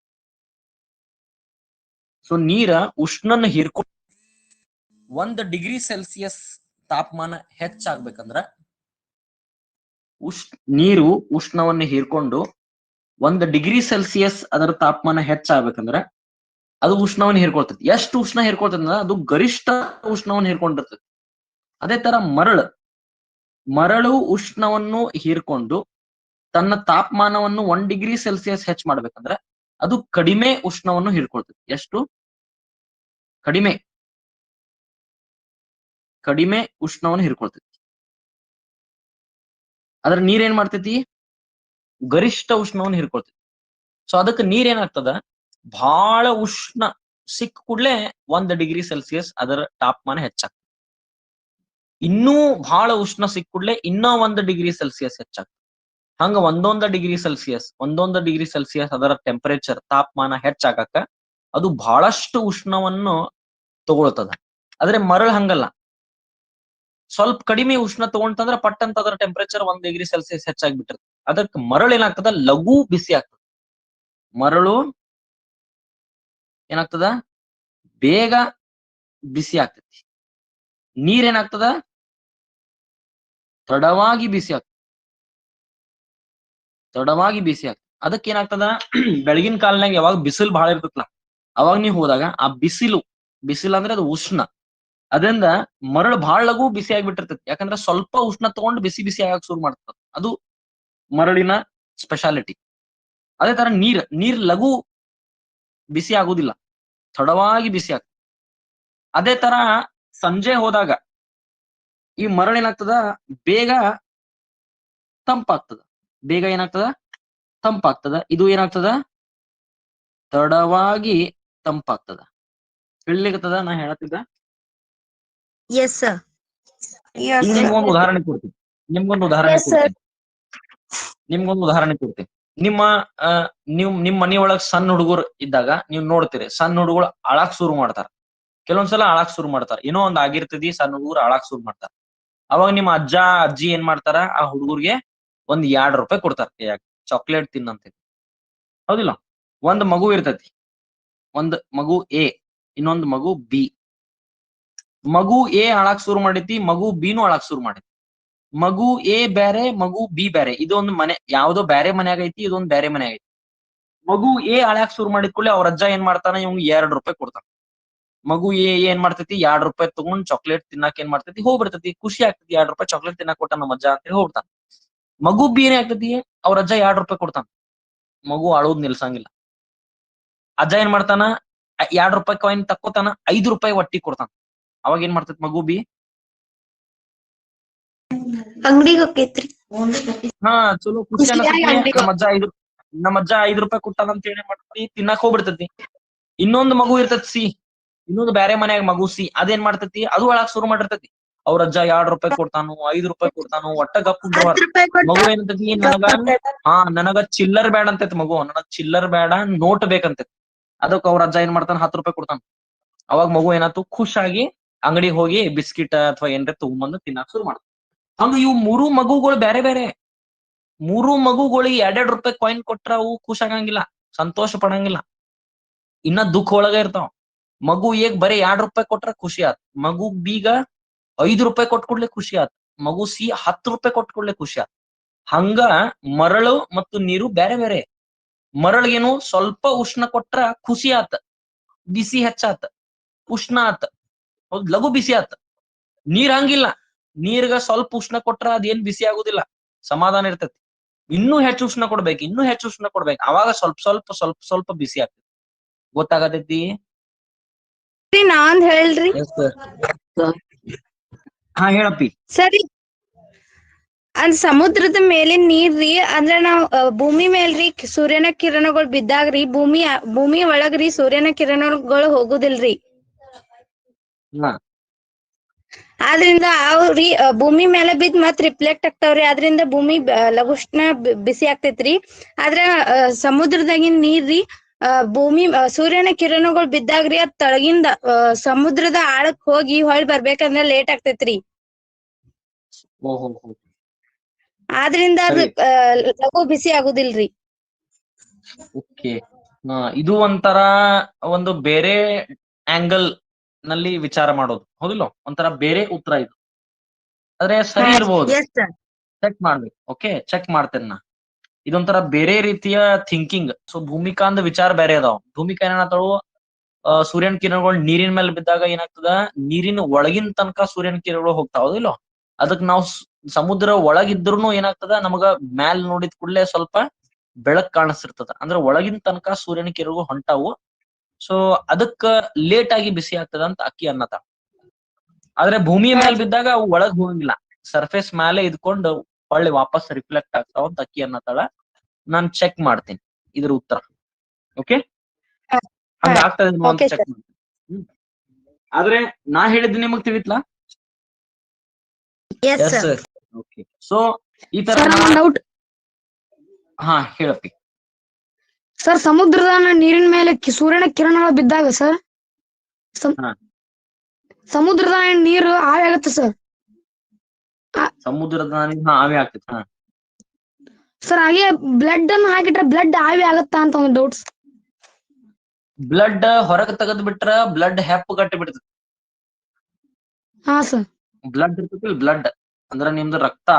ಸೊ ನೀರ ಉಷ್ಣನ ಹೀರ್ಕೊಂಡು 1 ಡಿಗ್ರಿ ಸೆಲ್ಸಿಯಸ್ ತಾಪಮಾನ ಹೆಚ್ಚಾಗ್ಬೇಕಂದ್ರ ನೀರು ಉಷ್ಣವನ್ನು ಹೀರ್ಕೊಂಡು 1 ಡಿಗ್ರಿ ಸೆಲ್ಸಿಯಸ್ ಅದರ ತಾಪಮಾನ ಹೆಚ್ಚಾಗ್ಬೇಕಂದ್ರ ಅದು ಉಷ್ಣವನ್ನು ಹೀರ್ಕೊಳ್ತೈತಿ. ಎಷ್ಟು ಉಷ್ಣ ಹೀರ್ಕೊಳ್ತೈತಿ ಅಂದ್ರೆ ಅದು ಗರಿಷ್ಠ ಉಷ್ಣವನ್ನು ಹೀರ್ಕೊಂಡಿರ್ತೈತಿ. ಅದೇ ತರ ಮರಳು ಉಷ್ಣವನ್ನು ಹೀರ್ಕೊಂಡು ತನ್ನ ತಾಪಮಾನವನ್ನು 1 ಡಿಗ್ರಿ ಸೆಲ್ಸಿಯಸ್ ಹೆಚ್ಚು ಮಾಡ್ಬೇಕಂದ್ರೆ ಅದು ಕಡಿಮೆ ಉಷ್ಣವನ್ನು ಹೀರ್ಕೊಳ್ತೈತಿ. ಎಷ್ಟು? ಕಡಿಮೆ ಉಷ್ಣವನ್ನು ಹೀರ್ಕೊಳ್ತೈತಿ. ಅದ್ರ ನೀರೇನ್ ಮಾಡ್ತೈತಿ? ಗರಿಷ್ಠ ಉಷ್ಣವನ್ನು ಹೀರ್ಕೊಳ್ತೈತಿ. ಸೊ ಅದಕ್ಕೆ ನೀರೇನಾಗ್ತದ, ಬಹಳ ಉಷ್ಣ ಸಿಕ್ಕ ಕೂಡ್ಲೆ 1 ಡಿಗ್ರಿ ಸೆಲ್ಸಿಯಸ್ ಅದರ ತಾಪಮಾನ ಹೆಚ್ಚಾಗ್ತದೆ. ಇನ್ನೂ ಬಹಳ ಉಷ್ಣ ಸಿಕ್ಕ ಕೂಡ್ಲೆ ಇನ್ನೂ 1 ಡಿಗ್ರಿ ಸೆಲ್ಸಿಯಸ್ ಹೆಚ್ಚಾಗ್ತದೆ. ಹಂಗ ಒಂದೊಂದು ಡಿಗ್ರಿ ಸೆಲ್ಸಿಯಸ್ ಅದರ ಟೆಂಪರೇಚರ್ ತಾಪಮಾನ ಹೆಚ್ಚಾಗಕ್ಕ ಅದು ಬಹಳಷ್ಟು ಉಷ್ಣವನ್ನು ತಗೊಳ್ತದ. ಆದ್ರೆ ಮರಳು ಹಂಗಲ್ಲ, ಸ್ವಲ್ಪ ಕಡಿಮೆ ಉಷ್ಣ ತಗೊಂತಂದ್ರ ಪಟ್ಟಂತ ಅದರ ಟೆಂಪರೇಚರ್ 1 ಡಿಗ್ರಿ ಸೆಲ್ಸಿಯಸ್ ಹೆಚ್ಚಾಗ್ಬಿಟ್ಟಿರ್ತದೆ. ಅದಕ್ಕೆ ಮರಳು ಏನಾಗ್ತದ, ಲಘು ಬಿಸಿ ಆಗ್ತದ. ಮರಳು ಏನಾಗ್ತದ, ಬೇಗ ಬಿಸಿ ಆಗ್ತೈತಿ. ನೀರೇನಾಗ್ತದ, ತಡವಾಗಿ ಬಿಸಿ ಆಗ್ತದೆ. ಅದಕ್ಕೆ ಏನಾಗ್ತದ, ಬೆಳಗಿನ ಕಾಲನಾಗ ಯಾವಾಗ ಬಿಸಿಲು ಬಹಳ ಇರ್ತೈತಲ್ಲ ಅವಾಗ ನೀವು ಹೋದಾಗ ಆ ಬಿಸಿಲು ಅಂದ್ರೆ ಅದು ಉಷ್ಣ, ಅದರಿಂದ ಮರಳು ಬಹಳ ಲಘು ಬಿಸಿ ಆಗ್ಬಿಟ್ಟಿರ್ತೈತಿ. ಯಾಕಂದ್ರೆ ಸ್ವಲ್ಪ ಉಷ್ಣ ತಗೊಂಡು ಬಿಸಿ ಆಗಕ್ ಶುರು ಮಾಡ್ತದ. ಅದು ಮರಳಿನ ಸ್ಪೆಷಾಲಿಟಿ. ಅದೇ ತರ ನೀರ್ ಲಘು ಬಿಸಿ ಆಗುದಿಲ್ಲ, ತಡವಾಗಿ ಬಿಸಿ ಆಗ್ತದೆ. ಅದೇ ತರ ಸಂಜೆ ಹೋದಾಗ ಈ ಮರಳೇನಾಗ್ತದ, ಬೇಗ ತಂಪಾಗ್ತದ. ಇದು ಏನಾಗ್ತದ, ತಡವಾಗಿ ತಂಪಾಗ್ತದ. ತಿಳಿಲಿಕ್ಕತ್ತದ ನಾ ಹೇಳತ್ತಿದ್ದ? Yes sir. ನಿಮ್ಗೊಂದು ಉದಾಹರಣೆ ಕೊಡ್ತೀನಿ. ನಿಮ್ ಮನೆಯೊಳಗ್ ಸಣ್ಣ ಹುಡುಗರು ಇದ್ದಾಗ ನೀವ್ ನೋಡ್ತೀರಿ, ಸಣ್ಣ ಹುಡುಗರು ಅಳಾಕ್ ಶುರು ಮಾಡ್ತಾರ. ಕೆಲವೊಂದ್ಸಲ ಅಳಾಕ್ ಶುರು ಮಾಡ್ತಾರ, ಏನೋ ಒಂದ್ ಆಗಿರ್ತದಿ, ಸಣ್ಣ ಹುಡುಗರು ಅಳಾಕ್ ಶುರು ಮಾಡ್ತಾರ. ಅವಾಗ ನಿಮ್ಮ ಅಜ್ಜ ಅಜ್ಜಿ ಏನ್ ಮಾಡ್ತಾರ, ಆ ಹುಡುಗರ್ಗೆ ಒಂದ್ 2 ರೂಪಾಯಿ ಕೊಡ್ತಾರ, ಚಾಕ್ಲೇಟ್ ತಿನ್ನಂತ. ಹೌದಿಲ್ಲ? ಒಂದ್ ಮಗು ಇರ್ತೈತಿ, ಒಂದ್ ಮಗು ಎ, ಇನ್ನೊಂದ್ ಮಗು ಬಿ. ಮಗು ಎ ಅಳಾಕ್ ಶುರು ಮಾಡೈತಿ, ಮಗು ಬಿನು ಅಳಾಕ್ ಶುರು ಮಾಡೈತಿ. ಮಗು ಎ ಬೇರೆ, ಮಗು ಬಿ ಬೇರೆ. ಇದೊಂದು ಮನೆ, ಯಾವ್ದೋ ಬೇರೆ ಮನ್ಯಾಗ ಐತಿ, ಇದೊಂದ್ ಬೇರೆ ಮನ್ಯಾಗ ಐತಿ. ಮಗು ಎ ಅಳಾಕ್ ಶುರು ಮಾಡಿದ ಕೂಡಲೇ ಅವ್ರ ಅಜ್ಜ ಏನ್ ಮಾಡ್ತಾನ, ಇವ್ಗೆ 2 ರೂಪಾಯಿ ಕೊಡ್ತಾನ. ಮಗು ಏನ್ ಮಾಡ್ತೈತಿ, 2 ರೂಪಾಯಿ ತಗೊಂಡ್ ಚಾಕ್ಲೇಟ್ ತಿನ್ನಾಕ ಏನ್ ಮಾಡ್ತೈತಿ, ಹೋಗ್ಬಿಡ್ತೈತಿ. ಖುಷಿ ಆಗ್ತೈತಿ, 2 ರೂಪಾಯಿ ಚಾಕ್ಲೇಟ್ ತಿನ್ನಾಕ ಕೊಟ್ಟ ನಮ್ಮ ಅಜ್ಜ ಅಂತೇಳಿ ಹೋಗ್ಬಿಡ್ತಾನ. ಮಗು ಬಿ ಏನೇ ಆಗ್ತೈತಿ, ಅವ್ರ ಅಜ್ಜ 2 ರೂಪಾಯಿ ಕೊಡ್ತಾನ. ಮಗು ಅಳೋದ್ ನಿಲ್ಸಂಗಿಲ್ಲ. ಅಜ್ಜ ಏನ್ ಮಾಡ್ತಾನ, 2 ರೂಪಾಯಿ ಕಾಯಿನ್ ತಕ್ಕೋತಾನ, 5 ರೂಪಾಯಿ ಒಟ್ಟಿ ಕೊಡ್ತಾನ. ಅವಾಗ ಏನ್ ಮಾಡ್ತೈತಿ ಮಗು ಬಿ? ಅಂಗಡಿಗೆ ಹೋಗ್ತೈತ್ರಿ. ಹಾ, ಚಲೋ ಖುಷಿ ಅನ್ನತೈತಿ. ನಮ್ಮ ಅಜ್ಜ 5 ರೂಪಾಯಿ ಕೊಟ್ಟಾನ ಅಂತ ಹೇಳಿ ಮಾಡ್ತೈತಿ, ತಿನ್ನಾಕ್ ಹೋಗ್ಬಿಡ್ತೈತಿ. ಇನ್ನೊಂದು ಮಗು ಇರ್ತೈತಿ ಸಿ, ಇನ್ನೊಂದು ಬೇರೆ ಮನ್ಯಾಗ ಮಗು ಸಿ, ಅದೇನ್ ಮಾಡ್ತೈತಿ, ಅದು ಅಳಾಕ್ ಶುರು ಮಾಡಿರ್ತೈತಿ. ಅವ್ರ ಅಜ್ಜ 2 ರೂಪಾಯಿ ಕೊಡ್ತಾನು, 5 ರೂಪಾಯಿ ಕೊಡ್ತಾನು, ಒಟ್ಟ ಗಪ್ ಮಗು ಏನಂತೈತಿ, ನನಗ ಚಿಲ್ಲರ್ ಬೇಡ ಅಂತೈತಿ. ಮಗು ನನಗ್ ಚಿಲ್ಲರ್ ಬೇಡ, ನೋಟ್ ಬೇಕಂತೈತಿ. ಅದಕ್ಕೆ ಅವ್ರ ಅಜ್ಜ ಏನ್ ಮಾಡ್ತಾನ, 10 ರೂಪಾಯಿ ಕೊಡ್ತಾನ. ಅವಾಗ ಮಗು ಏನಾಯ್ತು, ಖುಷಾಗಿ ಅಂಗಡಿಗೆ ಹೋಗಿ ಬಿಸ್ಕಿಟ್ ಅಥವಾ ಏನ್ರ ತಗೊಂಬಂದು ತಿನ್ನಾಕ್ ಶುರು ಮಾಡ್ತಾನ. ಹಂಗ ಇವು 3 ಮಗುಗಳು ಬೇರೆ ಬೇರೆ. 3 ಮಗುಗಳಿಗೆ 2 ರೂಪಾಯಿ ಕಾಯಿನ್ ಕೊಟ್ರ ಅವು ಖುಷ್ ಆಗಂಗಿಲ್ಲ, ಸಂತೋಷ ಪಡಂಗಿಲ್ಲ, ಇನ್ನ ದುಃಖ ಒಳಗ ಇರ್ತಾವ. ಮಗು ಏಗ್ ಬರೀ 2 ರೂಪಾಯಿ ಕೊಟ್ರ ಖುಷಿ ಆತ್. ಮಗು ಬೀಗ 5 ರೂಪಾಯಿ ಕೊಟ್ಕೊಡ್ಲೆ ಖುಷಿ ಆತ್. ಮಗು ಸಿ 10 ರೂಪಾಯಿ ಕೊಟ್ಕೊಡ್ಲೆ ಖುಷಿ ಆತ್. ಹಂಗ ಮರಳು ಮತ್ತು ನೀರು ಬೇರೆ ಬೇರೆ. ಮರಳಿಗೇನು ಸ್ವಲ್ಪ ಉಷ್ಣ ಕೊಟ್ರ ಖುಷಿ ಆತ, ಬಿಸಿ ಹೆಚ್ಚಾತ, ಉಷ್ಣ ಆತ, ಹೌದ್, ಲಘು ಬಿಸಿ ಆತ. ನೀರ್ ಹಂಗಿಲ್ಲ, ನೀರ್ಗ ಸ್ವಲ್ಪ ಉಷ್ಣ ಕೊಟ್ರ ಅದೇನ್ ಬಿಸಿ ಆಗುದಿಲ್ಲ, ಸಮಾಧಾನ ಇರ್ತೈತಿ. ಇನ್ನೂ ಹೆಚ್ಚು ಉಷ್ಣ ಕೊಡ್ಬೇಕು, ಅವಾಗ ಸ್ವಲ್ಪ ಬಿಸಿ ಆಗ್ತೈತಿ. ಗೊತ್ತಾಗತೈತಿ? ನಾನ್ ಹೇಳ್ರಿ ಹಾ ಹೇಳಪ್ಪಿ. ಸರಿ, ಅಂದ್ ಸಮುದ್ರದ ಮೇಲಿನ ನೀರ್ರಿ, ಅಂದ್ರ ನಾವ್ ಭೂಮಿ ಮೇಲ್ರಿ ಸೂರ್ಯನ ಕಿರಣಗಳು ಬಿದ್ದಾಗ್ರಿ ಭೂಮಿ ಒಳಗ್ರಿ ಸೂರ್ಯನ ಕಿರಣಗಳು ಹೋಗುದಿಲ್ರಿ. ಹಾ ಆದ್ರಿಂದ ಅವ್ರಿ ಭೂಮಿ ಮೇಲೆ ಬಿದ್ದ್ ಮತ್ ರಿಫ್ಲೆಕ್ಟ್ ಆಗ್ತಾವ್ರಿ. ಆದ್ರಿಂದ ಭೂಮಿ ಲಘುಷ್ಣ ಬಿಸಿ ಆಗ್ತೈತ್ರಿ. ಆದ್ರ ಸಮುದ್ರದಾಗಿನ್ ನೀರ್ರಿ ಭೂಮಿ ಸೂರ್ಯನ ಕಿರಣಗಳು ಬಿದ್ದಾಗ್ರಿ ಅದ್ ತಳಗಿಂದ ಸಮುದ್ರದ ಆಳಕ್ ಹೋಗಿ ಹೊಳ್ ಬರ್ಬೇಕಂದ್ರ ಲೇಟ್ ಆಗ್ತೈತ್ರಿ. ಓಹೋ ಆದ್ರಿಂದ ಅದು ಸರಿ. ಲಘು ಬಿಸಿ ಆಗುದಿಲ್ರಿ. ಓಕೆ. ಇದು ಒಂಥರ ಒಂದು ಬೇರೆ ಆಂಗಲ್ ನಲ್ಲಿ ವಿಚಾರ ಮಾಡೋದು ಹೌದಿಲ್ಲ, ಒಂಥರ ಬೇರೆ ಉತ್ತರ ಇದು. ಆದ್ರೆ ಸರಿ ಇರ್ಬೋದು, ಎಸ್ ಸರ್. ಚೆಕ್ ಮಾಡ್ಬೇಕು. ಓಕೆ, ಚೆಕ್ ಮಾಡ್ತೇನೆ ನಾ. ಇದೊಂಥರ ಬೇರೆ ರೀತಿಯ ಥಿಂಕಿಂಗ್. ಸೊ ಭೂಮಿಕಾಂದ ವಿಚಾರ ಬೇರೆ ಅದಾವ. ಭೂಮಿಕಾ ಏನಾಗ್ತಾಳು, ಸೂರ್ಯನ ಕಿರಣಗಳು ನೀರಿನ ಮೇಲೆ ಬಿದ್ದಾಗ ಏನಾಗ್ತದ, ನೀರಿನ ಒಳಗಿನ ತನಕ ಸೂರ್ಯನ ಕಿರಣಗಳು ಹೋಗ್ತಾವ ಹೌದಿಲ್ಲ. ಅದಕ್ ನಾವು ಸಮುದ್ರ ಒಳಗಿದ್ರು ಏನಾಗ್ತದ, ನಮಗ ಮ್ಯಾಲ್ ನೋಡಿದ ಕೂಡಲೇ ಸ್ವಲ್ಪ ಬೆಳಕ್ ಕಾಣಿಸ್ತಿರ್ತದ. ಅಂದ್ರೆ ಒಳಗಿನ ತನಕ ಸೂರ್ಯನ ಕಿರಣಗಳು ಹೊಂಟಾವು. ಸೊ ಅದಕ್ಕ ಲೇಟ್ ಆಗಿ ಬಿಸಿ ಆಗ್ತದ ಅಂತ ಅಕ್ಕಿ ಅನ್ನತ. ಆದ್ರೆ ಭೂಮಿಯ ಮೇಲೆ ಬಿದ್ದಾಗ ಅವು ಒಳಗ್ ಹೋಗಂಗಿಲ್ಲ, ಸರ್ಫೇಸ್ ಮೇಲೆ ಇದ್ಕೊಂಡು ಹೊಳ್ಳಿ ವಾಪಸ್ ರಿಫ್ಲೆಕ್ಟ್ ಆಗ್ತಾವ ಅಂತ ಅಕ್ಕಿ ಅನ್ನತಾಳ. ನಾನ್ ಚೆಕ್ ಮಾಡ್ತೀನಿ ಇದ್ರ ಉತ್ತರ. ಓಕೆ, ಹಂಗ ಆಗ್ತದೆ ಅಂತ ಚೆಕ್ ಮಾಡ್ತೀನಿ. ಆದ್ರೆ ನಾ ಹೇಳಿದ್ ನಿಮಗ್ ತಿಳಿತ್ಲಾ? Yes sir. ಓಕೆ. ಸೊ ಈ ತರ ಡೌಟ್ ಹಾ ಹೇಳಪ್ಪಿ. ಸರ್, ಸಮುದ್ರದ ನೀರಿನ ಮೇಲೆ ಸೂರ್ಯನ ಕಿರಣಗಳು ಬಿದ್ದಾಗ ಸರ್ ಹಾ. ಸಮುದ್ರದ ನೀರು ಆವಿ ಆಗತ್ತೆ ಸರ್. ಸಮುದ್ರದ ಆವಿ ಆಗ್ತೈತಿ. ಹಾ ಸರ್, ಹಾಗೆ ಬ್ಲಡ್ ಅನ್ನು ಹಾಕಿಟ್ರೆ ಬ್ಲಡ್ ಆವಿ ಆಗತ್ತಾ ಅಂತ ಒಂದು ಡೌಟ್ಸ್. ಬ್ಲಡ್ ಹೊರಗೆ ತೆಗೆದ್ ಬಿಟ್ರ ಬ್ಲಡ್ ಹೆಪ್ಪು ಗಟ್ಟಿ ಬಿಡ್ತೈತಿ. ಹಾ ಸರ್. ಬ್ಲಡ್ ಇರ್ತೈತಿ, ಬ್ಲಡ್ ಅಂದ್ರ ನಿಮ್ದು ರಕ್ತ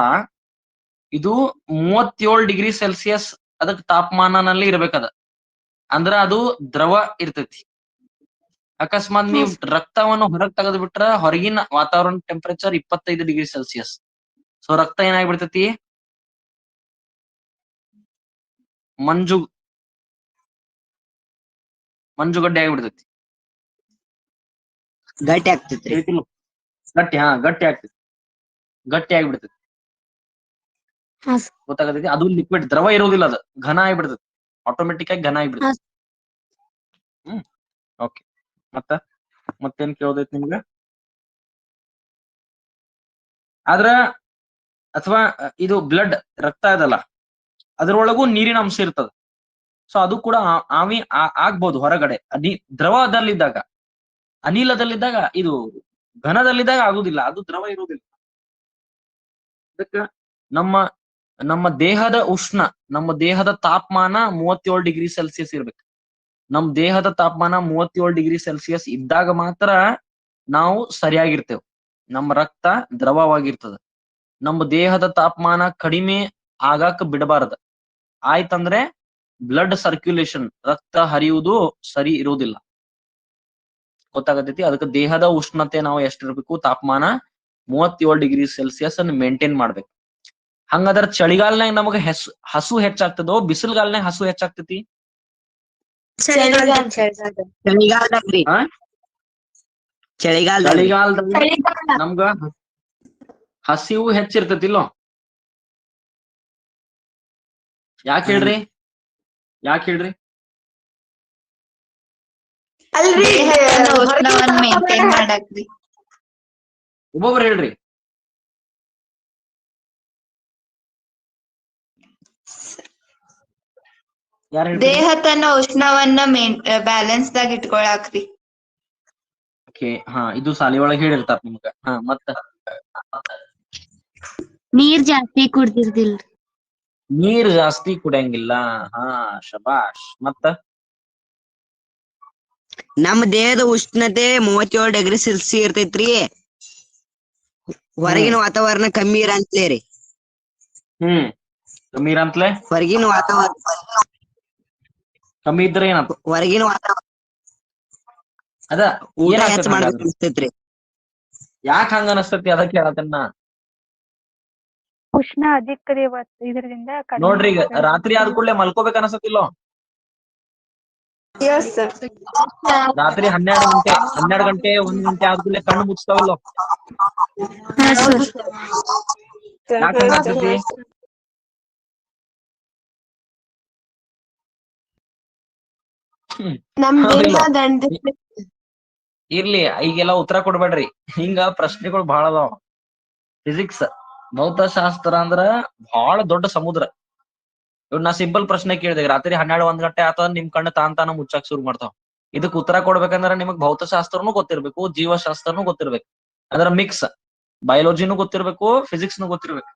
ಇದು 37°C ಅದಕ್ ತಾಪಮಾನನಲ್ಲಿ ಇರ್ಬೇಕದ. ಅಂದ್ರ ಅದು ದ್ರವ ಇರ್ತೈತಿ. ಅಕಸ್ಮಾತ್ ನೀವ್ ರಕ್ತವನ್ನು ಹೊರಗ್ ತೆಗೆದ್ ಬಿಟ್ರ ಹೊರಗಿನ ವಾತಾವರಣ ಟೆಂಪರೇಚರ್ 25°C. ಸೊ ರಕ್ತ ಏನಾಗ್ಬಿಡ್ತೈತಿ, ಮಂಜುಗಡ್ಡೆ ಆಗಿಬಿಡ್ತೈತಿ. ಗಟ್ಟಿ ಆಗ್ತೈತ್ರಿ. ಗಟ್ಟಿ ಆಗ್ತೈತಿ, ಗಟ್ಟಿ ಆಗಿಬಿಡ್ತೈತಿ. ಗೊತ್ತಾಗತೈತಿ. ಅದು ಲಿಕ್ವಿಡ್, ದ್ರವ ಇರೋದಿಲ್ಲ, ಅದು ಘನ ಆಗಿಬಿಡ್ತೈತಿ. ಆಟೋಮೆಟಿಕ್ ಆಗಿ ಘನ ಆಗಿಬಿಡ್ತೈತಿ. ಓಕೆ, ಮತ್ತೇನ್ ಕೇಳೋದೈತಿ ನಿಮ್ಗ? ಆದ್ರ ಅಥವಾ ಇದು ಬ್ಲಡ್ ರಕ್ತ ಇದಲ್ಲ, ಅದ್ರೊಳಗೂ ನೀರಿನ ಅಂಶ ಇರ್ತದ. ಸೊ ಅದು ಕೂಡ ಆವಿ ಆಗ್ಬೋದು ಹೊರಗಡೆ. ದ್ರವದಲ್ಲಿದ್ದಾಗ, ಅನಿಲದಲ್ಲಿದ್ದಾಗ, ಇದು ಘನದಲ್ಲಿದ್ದಾಗ ಆಗುದಿಲ್ಲ, ಅದು ದ್ರವ ಇರುವುದಿಲ್ಲ. ಅದಕ್ಕ ನಮ್ಮ ದೇಹದ ಉಷ್ಣ, ನಮ್ಮ ದೇಹದ ತಾಪಮಾನ 37°C ಇರ್ಬೇಕು. ನಮ್ ದೇಹದ ತಾಪಮಾನ 37°C ಇದ್ದಾಗ ಮಾತ್ರ ನಾವು ಸರಿಯಾಗಿರ್ತೇವೆ. ನಮ್ಮ ರಕ್ತ ದ್ರವವಾಗಿರ್ತದ. ನಮ್ಮ ದೇಹದ ತಾಪಮಾನ ಕಡಿಮೆ ಆಗಾಕ ಬಿಡಬಾರದ. ಆಯ್ತಂದ್ರೆ ಬ್ಲಡ್ ಸರ್ಕ್ಯುಲೇಷನ್, ರಕ್ತ ಹರಿಯುವುದು ಸರಿ ಇರುವುದಿಲ್ಲ. ಗೊತ್ತಾಗತೈತಿ. ಅದಕ್ಕೆ ದೇಹದ ಉಷ್ಣತೆ ನಾವು ಎಷ್ಟಿರ್ಬೇಕು, ತಾಪಮಾನ 37°C ಅನ್ನು ಮೇಂಟೈನ್ ಮಾಡ್ಬೇಕು. ಹಂಗಾದ್ರ ಚಳಿಗಾಲನಾಗ ನಮಗ ಹಸು ಹೆಚ್ಚಾಗ್ತದೋ, ಬಿಸಿಲುಗಾಲನಾಗ ಹಸು ಹೆಚ್ಚಾಗ್ತೈತಿ? ಚಳಿಗಾಲದಲ್ಲಿ ನಮ್ಗ ಹಸಿವು ಹೆಚ್ಚಿರ್ತತಿಲ್ಲೋ? ಯಾಕೆ ಹೇಳ್ರಿ? ದೇಹದ ಉಷ್ಣವನ್ನ ಮೇಂಟೈನ್ ಮಾಡಾಕ್ರಿ. ಒಬ್ಬೊಬ್ರು ಹೇಳ್ರಿ. ದೇಹ ತನ್ನ ಉಷ್ಣವನ್ನ ಬ್ಯಾಲೆನ್ಸ್ ದಾಗ ಇಟ್ಕೊಳಾಕ್ರಿ. ಓಕೆ, ಹಾ, ಇದು ಸಾಲಿ ಒಳಗೆ ಹೇಳಿರ್ತಾರ ನಿಮ್ಗ. ಹಾ, ಮತ್ತ ನೀರ್ ಜಾಸ್ತಿ ಕುಡ್ದಿರ್ದಿಲ್ರಿ. ನೀರ್ ಜಾಸ್ತಿ ಕುಡಿಯಂಗಿಲ್ಲ. ಹಾ, ಶಬಾಷ್. ಮತ್ತ ನಮ್ಮ ದೇಹದ ಉಷ್ಣತೆ 37°C ಇರ್ತೈತ್ರಿ. ಹೊರಗಿನ ವಾತಾವರಣ ಕಮ್ಮಿ ಇರಂತ್ಲೇರಿ. ಕಮ್ಮಿ ಇರಂತ್ಲೆ? ಹೊರಗಿನ ವಾತಾವರಣ ಕಮ್ಮಿ ಇದ್ರೆ ಏನಂತ? ಹೊರಗಿನ ವಾತಾವರಣ ಅದ ಊಟ ಹೆಚ್ಚ ಮಾಡ್ಬೇಕು ಅನಿಸ್ತೈತ್ರಿ. ಯಾಕೆ ಹಂಗ ಅನಸ್ತೈತಿ ಅದಕ್ಕೆ ಹೇಳತೇನ ನಾ. ಉಷ್ಣ ಅಧಿಕ ಇದರಿಂದ ನೋಡ್ರಿ, ಈಗ ರಾತ್ರಿ ಆದ ಕೂಡಲೇ ಮಲ್ಕೋಬೇಕ ಅನಸತಿಲ್ಲೋ? ರಾತ್ರಿ 12 ಗಂಟೆ 1 ಗಂಟೆ ಆದ ಕೂಡಲೇ ಕಣ್ಣು ಮುಚ್ತಾವಲ್ಲೋ? ಯಾಕೆ ಹಂಗ ಅನ್ಸತಿ? ನಮ್ ದೇಹ ಇರ್ಲಿ ಈಗೆಲ್ಲ ಉತ್ತರ ಕೊಡ್ಬೇಡ್ರಿ. ಹಿಂಗ ಪ್ರಶ್ನೆಗಳು ಬಹಳ ಅದಾವ. ಫಿಸಿಕ್ಸ್ ಭೌತಶಾಸ್ತ್ರ ಅಂದ್ರ ಬಹಳ ದೊಡ್ಡ ಸಮುದ್ರ. ಇವ್ ನಾ ಸಿಂಪಲ್ ಪ್ರಶ್ನೆ ಕೇಳಿದೆ, ರಾತ್ರಿ 12-1 ಗಂಟೆ ಆತದ ನಿಮ್ ಕಣ್ಣು ತಾನ ಮುಚ್ಚಾಕ್ ಶುರು ಮಾಡ್ತಾವ. ಇದಕ್ ಉತ್ತರ ಕೊಡ್ಬೇಕಂದ್ರ ನಿಮಗ್ ಭೌತಶಾಸ್ತ್ರನು ಗೊತ್ತಿರ್ಬೇಕು, ಜೀವಶಾಸ್ತ್ರನು ಗೊತ್ತಿರ್ಬೇಕು. ಅದ್ರ ಮಿಕ್ಸ್ ಬಯಾಲಜಿನೂ ಗೊತ್ತಿರ್ಬೇಕು, ಫಿಸಿಕ್ಸ್ನು ಗೊತ್ತಿರ್ಬೇಕು.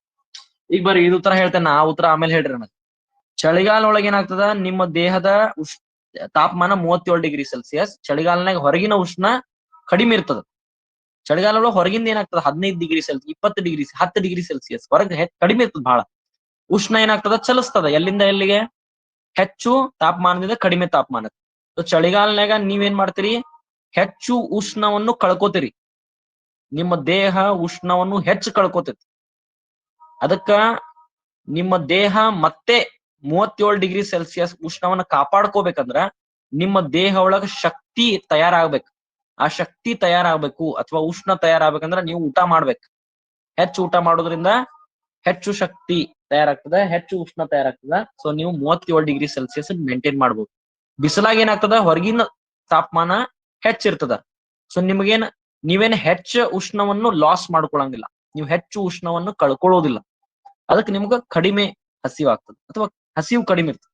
ಈಗ ಬರ್ರಿ ಇದು ಉತ್ತರ ಹೇಳ್ತೇನೆ, ಆ ಉತ್ತರ ಆಮೇಲೆ ಹೇಳ್ರಿ ನನಗೆ. ಚಳಿಗಾಲ ಒಳಗೆ ಏನಾಗ್ತದ, ನಿಮ್ಮ ದೇಹದ ತಾಪಮಾನ 37°C. ಚಳಿಗಾಲನಾಗ ಹೊರಗಿನ ಉಷ್ಣ ಕಡಿಮೆ ಇರ್ತದ. ಚಳಿಗಾಲ ಒಳಗೆ ಹೊರಗಿಂದ ಏನಾಗ್ತದ 15°C, 20°C, 10°C ಹೊರಗೆ ಕಡಿಮೆ ಇರ್ತದ. ಬಹಳ ಉಷ್ಣ ಏನಾಗ್ತದ, ಚಲಿಸ್ತದ. ಎಲ್ಲಿಂದ ಎಲ್ಲಿಗೆ? ಹೆಚ್ಚು ತಾಪಮಾನದಿಂದ ಕಡಿಮೆ ತಾಪಮಾನ. ಚಳಿಗಾಲನಾಗ ನೀವೇನ್ ಮಾಡ್ತೀರಿ, ಹೆಚ್ಚು ಉಷ್ಣವನ್ನು ಕಳ್ಕೋತೀರಿ. ನಿಮ್ಮ ದೇಹ ಉಷ್ಣವನ್ನು ಹೆಚ್ಚು ಕಳ್ಕೋತೈತಿ. ಅದಕ್ಕ ನಿಮ್ಮ ದೇಹ ಮತ್ತೆ 37°C ಉಷ್ಣವನ್ನ ಕಾಪಾಡ್ಕೋಬೇಕಂದ್ರ ನಿಮ್ಮ ದೇಹ ಒಳಗ ಶಕ್ತಿ ತಯಾರಾಗ್ಬೇಕು. ಆ ಶಕ್ತಿ ತಯಾರಾಗ್ಬೇಕು ಅಥವಾ ಉಷ್ಣ ತಯಾರಾಗ್ಬೇಕಂದ್ರ ನೀವು ಊಟ ಮಾಡ್ಬೇಕು. ಹೆಚ್ಚು ಊಟ ಮಾಡೋದ್ರಿಂದ ಹೆಚ್ಚು ಶಕ್ತಿ ತಯಾರಾಗ್ತದ, ಹೆಚ್ಚು ಉಷ್ಣ ತಯಾರಾಗ್ತದ. ಸೊ ನೀವು 37°C ಮೇಂಟೈನ್ ಮಾಡ್ಬೋದು. ಬಿಸಿಲಾಗ ಏನಾಗ್ತದ, ಹೊರಗಿನ ತಾಪಮಾನ ಹೆಚ್ಚಿರ್ತದ. ಸೊ ನೀವೇನ್ ಹೆಚ್ಚು ಉಷ್ಣವನ್ನು ಲಾಸ್ ಮಾಡ್ಕೊಳಂಗಿಲ್ಲ, ನೀವು ಹೆಚ್ಚು ಉಷ್ಣವನ್ನು ಕಳ್ಕೊಳ್ಳೋದಿಲ್ಲ. ಅದಕ್ಕೆ ನಿಮ್ಗ ಕಡಿಮೆ ಹಸಿವು ಆಗ್ತದೆ ಅಥವಾ ಹಸಿವು ಕಡಿಮೆ ಇರ್ತದೆ.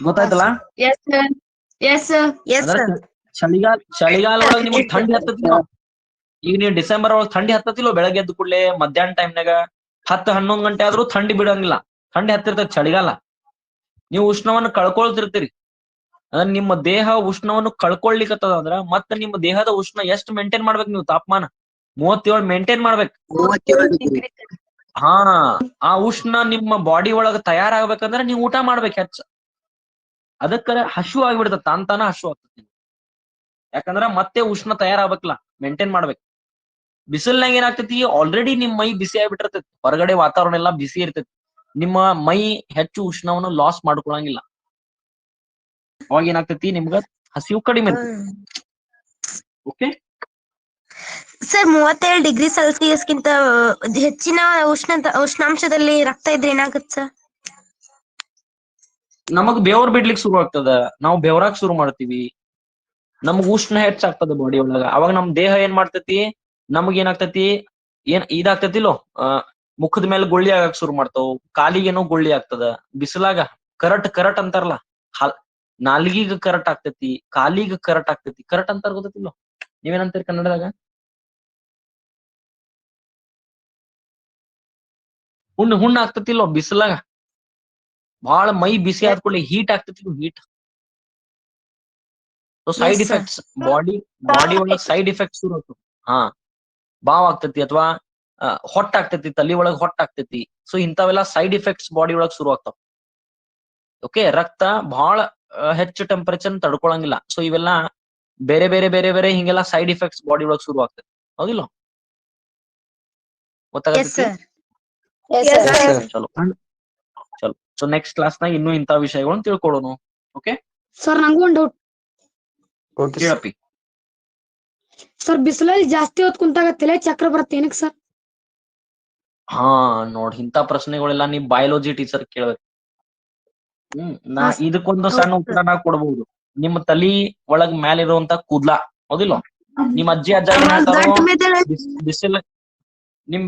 ಗೊತ್ತಾಯ್ತಲ್ಲ? ಚಳಿಗಾಲ ಒಳಗ್ ನಿಮ್ಗೆ ಥಂಡಿ ಹತ್ತತಿಲ್ಲೋ. ಈಗ ನೀವು ಡಿಸೆಂಬರ್ ಒಳಗ್ ಥಂಡಿ ಹತ್ತತಿಲ್ಲೋ, ಬೆಳಗ್ಗೆ ಎದ್ದು ಕೂಡಲೇ ಮಧ್ಯಾಹ್ನ ಟೈಮ್ನಾಗ 10-11 ಗಂಟೆ ಆದ್ರೂ ಥಂಡಿ ಬಿಡಂಗಿಲ್ಲ, ಥಂಡಿ ಹತ್ತಿರ್ತೈತಿ ಚಳಿಗಾಲ. ನೀವು ಉಷ್ಣವನ್ನು ಕಳ್ಕೊಳ್ತಿರ್ತೀರಿ. ಅದ್ರ ನಿಮ್ಮ ದೇಹ ಉಷ್ಣವನ್ನು ಕಳ್ಕೊಳ್ಲಿಕ್ಕತ್ತದ ಅಂದ್ರ ಮತ್ತೆ ನಿಮ್ಮ ದೇಹದ ಉಷ್ಣ ಎಷ್ಟು ಮೇಂಟೈನ್ ಮಾಡ್ಬೇಕು ನೀವು? ತಾಪಮಾನ 37 ಮೇಂಟೈನ್ ಮಾಡ್ಬೇಕು. ಹಾ, ಆ ಉಷ್ಣ ನಿಮ್ಮ ಬಾಡಿ ಒಳಗ ತಯಾರಾಗ್ಬೇಕಂದ್ರೆ ನೀವು ಊಟ ಮಾಡ್ಬೇಕು ಹೆಚ್ಚ. ಅದಕ್ಕ ಹಶು ಆಗ್ಬಿಡ್ತದ, ತಾನ ಹಶು ಆಗ್ತದೆ. ಯಾಕಂದ್ರ ಮತ್ತೆ ಉಷ್ಣ ತಯಾರಾಗ್ಬೇಕಲ್ಲ, ಮೇಂಟೈನ್ ಮಾಡ್ಬೇಕು. ಬಿಸಿಲ್ನಾಗ ಏನಾಗ್ತೈತಿ, ಆಲ್ರೆಡಿ ನಿಮ್ ಮೈ ಬಿಸಿ ಆಗ್ಬಿಟ್ಟಿರ್ತೈತಿ, ಹೊರಗಡೆ ವಾತಾವರಣ ಎಲ್ಲಾ ಬಿಸಿ ಇರ್ತೈತಿ. ನಿಮ್ಮ ಮೈ ಹೆಚ್ಚು ಉಷ್ಣವನ್ನು ಲಾಸ್ ಮಾಡ್ಕೊಳಂಗಿಲ್ಲ. ಅವಾಗ ಏನಾಗ್ತೈತಿ, ನಿಮ್ಗ ಹಸಿವು ಕಡಿಮೆ ಇರ್ತೈತಿ. ಓಕೆ ಸರ್, 37°C ಹೆಚ್ಚಿನ ಉಷ್ಣಾಂಶದಲ್ಲಿ ರಕ್ತ ಇದ್ರೆ ಏನಾಗುತ್ತೆ ಸರ್? ನಮಗ್ ಬೆವರು ಬಿಡ್ಲಿಕ್ಕೆ ಶುರು ಆಗ್ತದ, ನಾವು ಬೆವರಾಕ್ ಶುರು ಮಾಡ್ತೀವಿ, ನಮಗ್ ಉಷ್ಣ ಹೆಚ್ಚಾಗ್ತದ ಬಾಡಿ ಒಳಗ. ಅವಾಗ ನಮ್ ದೇಹ ಏನ್ ಮಾಡ್ತೈತಿ, ನಮಗ್ ಏನಾಗ್ತೈತಿ, ಇದಾಗ್ತತಿಲೋ, ಮುಖದ ಮೇಲೆ ಗುಳ್ಳಿ ಆಗಕ್ ಶುರು ಮಾಡ್ತಾವ್, ಕಾಲಿಗೇನೋ ಗುಳ್ಳಿ ಆಗ್ತದ. ಬಿಸಿಲಾಗ ಕರಟ್ ಅಂತಾರಲ್ಲ, ನಾಲ್ಗಿಗ ಕರಟ್ ಆಗ್ತೈತಿ, ಕಾಲಿಗ ಕರಟ್ ಆಗ್ತೈತಿ. ಕರಟ್ ಅಂತಾರ, ಗೊತ್ತಿಲ್ಲೋ? ನೀವೇನಂತೀರಿ ಕನ್ನಡದಾಗ? ಹುಣ್ಣ ಆಗ್ತತಿಲ್ಲೋ ಬಿಸಿಲಾಗ. ಬಹಳ ಮೈ ಬಿಸಿ ಆದ್ಕೊಳ್ಳಿ ಹೀಟ್ ಆಗ್ತತಿ, ಹೀಟ್. ಸೈಡ್ ಇಫೆಕ್ಟ್ಸ್, ಬಾಡಿ ಒಳಗ್ ಸೈಡ್ ಇಫೆಕ್ಟ್ಸ್ ಶುರು ಆಗ್ತದೆ. ಹಾ, ಬಾವ್ ಆಗ್ತತಿ ಅಥವಾ ಹೊಟ್ಟಾಗ್ತತಿ, ತಲಿ ಒಳಗ್ ಹೊಟ್ಟಾಗ್ತತಿ. ಸೊ ಇಂಥವೆಲ್ಲ ಸೈಡ್ ಇಫೆಕ್ಟ್ಸ್ ಬಾಡಿ ಒಳಗ್ ಶುರು ಆಗ್ತಾವ. ಓಕೆ, ರಕ್ತ ಬಹಳ ಹೆಚ್ಚು ಟೆಂಪರೇಚರ್ ತಡ್ಕೊಳಂಗಿಲ್ಲ. ಸೊ ಇವೆಲ್ಲ ಬೇರೆ ಹಿಂಗೆಲ್ಲ ಸೈಡ್ ಇಫೆಕ್ಟ್ಸ್ ಬಾಡಿ ಒಳಗ್ ಶುರು ಆಗ್ತದೆ. ಹೌದಿಲ್ಲ? ಗೊತ್ತಾಗತ್ತೆ? ಚಲೋ. ಸೊ ನೆಕ್ಸ್ಟ್ ಕ್ಲಾಸ್ನಾಗ ಇನ್ನೂ ಇಂಥ ವಿಷಯಗಳನ್ನ ತಿಳ್ಕೊಳ್ಳೋಣ. ಓಕೆ ಸರ್, ನಂಗೂ ಒಂದು ಡೌಟ್. ಕೇಳಪ್ಪಿ. ಸರ್, ಬಿಸಿಲಲ್ಲಿ ಜಾಸ್ತಿ ಹೊತ್ತು ಕುಂತಾಗ ತಲೆ ಚಕ್ರ ಬರುತ್ತೆ, ಏನಕ್ಕೆ ಸರ್? ಹಾ, ನೋಡ್, ಇಂಥ ಪ್ರಶ್ನೆಗಳೆಲ್ಲ ನೀವ್ ಬಯಾಲಜಿ ಟೀಚರ್ ಕೇಳ್ಬೇಕು. ಇದಕ್ಕೊಂದು ಸಣ್ಣ ಉತ್ತರ ನಾ ಕೊಡ್ಬಹುದು. ನಿಮ್ಮ ತಲಿ ಒಳಗ್ ಮ್ಯಾಲಿರುವಂತ ಕೂದ್ಲ, ಹೌದಿಲ್ಲ? ನಿಮ್ ಅಜ್ಜಿ ಅಜ್ಜ ಏನಂತಾರೋ,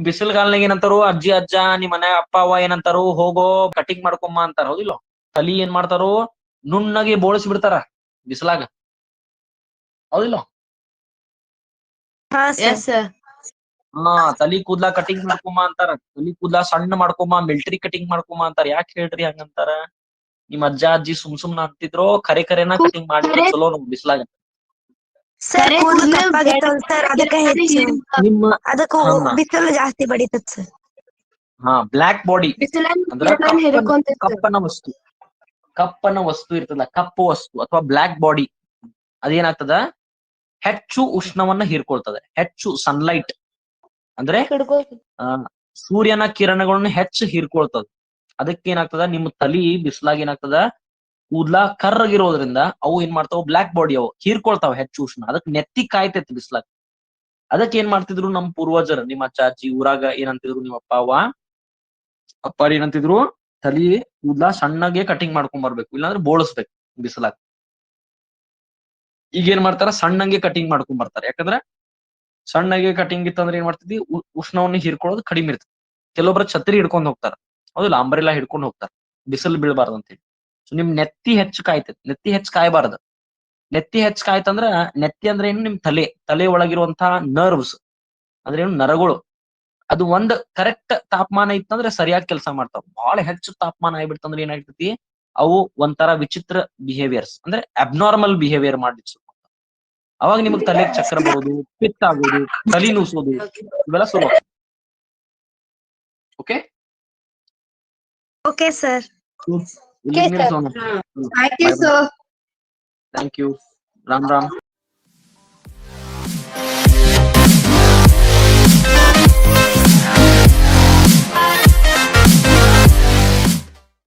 ಬಿಸಿಲ್ಗಾಲ್ನಾಗ ಏನಂತಾರು, ಅಜ್ಜಿ ಅಜ್ಜ, ನಿಮ್ ಮನ್ಯಾಗ ಅಪ್ಪ ಅವ್ವ ಏನಂತಾರು, ಹೋಗೋ ಕಟಿಂಗ್ ಮಾಡ್ಕೊಂಬ ಅಂತಾರ, ಹೌದಿಲ್ಲ? ತಲಿ ಏನ್ ಮಾಡ್ತಾರು, ನುಣ್ಣಗೆ ಬೋಳಿಸಿ ಬಿಡ್ತಾರ ಬಿಸಿಲಾಗ, ಹೌದಿಲ್ಲ? ಹಾ, ತಲಿ ಕೂದ್ಲಾ ಕಟಿಂಗ್ ಮಾಡ್ಕೊಂಬ ಅಂತಾರ, ತಲಿ ಕೂದ್ಲಾ ಸಣ್ಣ ಮಾಡ್ಕೊಂಬ, ಮಿಲ್ಟ್ರಿ ಕಟಿಂಗ್ ಮಾಡ್ಕೊಂಬ ಅಂತಾರ. ಯಾಕೆ ಹೇಳ್ರಿ ಹಂಗಂತಾರ? ನಿಮ್ ಅಜ್ಜ ಅಜ್ಜಿ ಸುಮ್ ಅಂತಿದ್ರು, ಖರೇನ ಕಟಿಂಗ್ ಮಾಡಿದ್ರೆ ಚಲೋ ನಮ್ ಬಿಸಿಲಾಗ. ಬಿಸಿಲು ಜಾಸ್ತಿ ಬಡಿತದ ಸರ್. ಹಾ, ಬ್ಲಾಕ್ ಬಾಡಿ ಅಂದ್ರ ಕಪ್ಪನ ವಸ್ತು ಇರ್ತದ, ಕಪ್ಪು ವಸ್ತು ಅಥವಾ ಬ್ಲಾಕ್ ಬಾಡಿ. ಅದೇನಾಗ್ತದ, ಹೆಚ್ಚು ಉಷ್ಣವನ್ನ ಹೀರ್ಕೊಳ್ತದೆ. ಹೆಚ್ಚು ಸನ್ಲೈಟ್ ಅಂದ್ರೆ ಸೂರ್ಯನ ಕಿರಣಗಳನ್ನು ಹೆಚ್ಚು ಹೀರ್ಕೊಳ್ತದ. ಅದಕ್ಕೇನಾಗ್ತದ, ನಿಮ್ಮ ತಲಿ ಬಿಸಿಲಾಗ ಏನಾಗ್ತದ, ಕೂದ್ಲ ಕರ್ರಗಿರೋದ್ರಿಂದ ಅವು ಏನ್ ಮಾಡ್ತಾವ, ಬ್ಲಾಕ್ ಬಾಡಿ ಅವು ಹೀರ್ಕೊಳ್ತಾವ ಹೆಚ್ಚು ಉಷ್ಣ. ಅದಕ್ ನೆತ್ತಿ ಕಾಯ್ತೈತಿ ಬಿಸಿಲಾಗ. ಅದಕ್ಕೆ ಏನ್ ಮಾಡ್ತಿದ್ರು ನಮ್ ಪೂರ್ವಜರು, ನಿಮ್ಮ ಅಜ್ಜ ಅಜ್ಜಿ ಊರಾಗ ಏನಂತಿದ್ರು, ನಿಮ್ಮ ಅಪ್ಪ ಅವ್ವ ಏನಂತಿದ್ರು, ತಲಿ ಕೂದ್ಲ ಸಣ್ಣಗೆ ಕಟಿಂಗ್ ಮಾಡ್ಕೊಂಡ್ ಬರ್ಬೇಕು, ಇಲ್ಲಾಂದ್ರೆ ಬೋಳಿಸ್ಬೇಕು ಬಿಸಿಲಾಗ. ಈಗ ಏನ್ ಮಾಡ್ತಾರ, ಸಣ್ಣಂಗೆ ಕಟಿಂಗ್ ಮಾಡ್ಕೊಂಡ್ ಬರ್ತಾರೆ. ಯಾಕಂದ್ರೆ ಸಣ್ಣಗೆ ಕಟಿಂಗ್ ಇತ್ತಂದ್ರೆ ಏನ್ ಮಾಡ್ತೈತಿ, ಉಷ್ಣವನ್ನು ಹೀರ್ಕೊಳ್ಳೋದು ಕಡಿಮೆ ಇರ್ತದೆ. ಕೆಲವೊಬ್ರು ಛತ್ರಿ ಹಿಡ್ಕೊಂಡ್ ಹೋಗ್ತಾರ, ಹೌದಿಲ್ಲ, ಅಂಬ್ರೆಲಾ ಹಿಡ್ಕೊಂಡ್ ಹೋಗ್ತಾರ ಬಿಸಿಲು ಬೀಳ್ಬಾರ್ದು ಅಂತೇಳಿ. ಸೊ ನಿಮ್ ನೆತ್ತಿ ಹೆಚ್ಚು ಕಾಯ್ತೈತಿ, ನೆತ್ತಿ ಹೆಚ್ಚು ಕಾಯಬಾರ್ದು. ನೆತ್ತಿ ಹೆಚ್ಚು ಕಾಯ್ತಂದ್ರ, ನೆತ್ತಿ ಅಂದ್ರೆ ಏನು, ನಿಮ್ ತಲೆ ಒಳಗಿರುವಂತಹ ನರ್ವ್ಸ್ ಅಂದ್ರೆ ಏನು, ನರಗಳು, ಅದು ಒಂದ್ ಕರೆಕ್ಟ್ ತಾಪಮಾನ ಇತ್ತಂದ್ರೆ ಸರಿಯಾಗಿ ಕೆಲಸ ಮಾಡ್ತಾವ. ಬಹಳ ಹೆಚ್ಚು ತಾಪಮಾನ ಆಗಿಬಿಡ್ತಂದ್ರೆ ಏನಾಗ್ತೈತಿ, ಅವು ಒಂಥರ ವಿಚಿತ್ರ ಬಿಹೇವಿಯರ್ಸ್ ಅಂದ್ರೆ ಅಬ್ನಾರ್ಮಲ್ ಬಿಹೇವಿಯರ್ ಮಾಡ್ಲಿಕ್ಕೆ ಶುರು ಮಾಡ್ತಾವ. ಅವಾಗ ನಿಮಗ್ ತಲೆ ಚಕ್ರ ಬರೋದು, ಪಿತ್ತ ಆಗೋದು, ತಲೆ ನುಸೋದು, ಇವೆಲ್ಲ ಶುರು. Okay okay sir. Thank you. Ram Ram.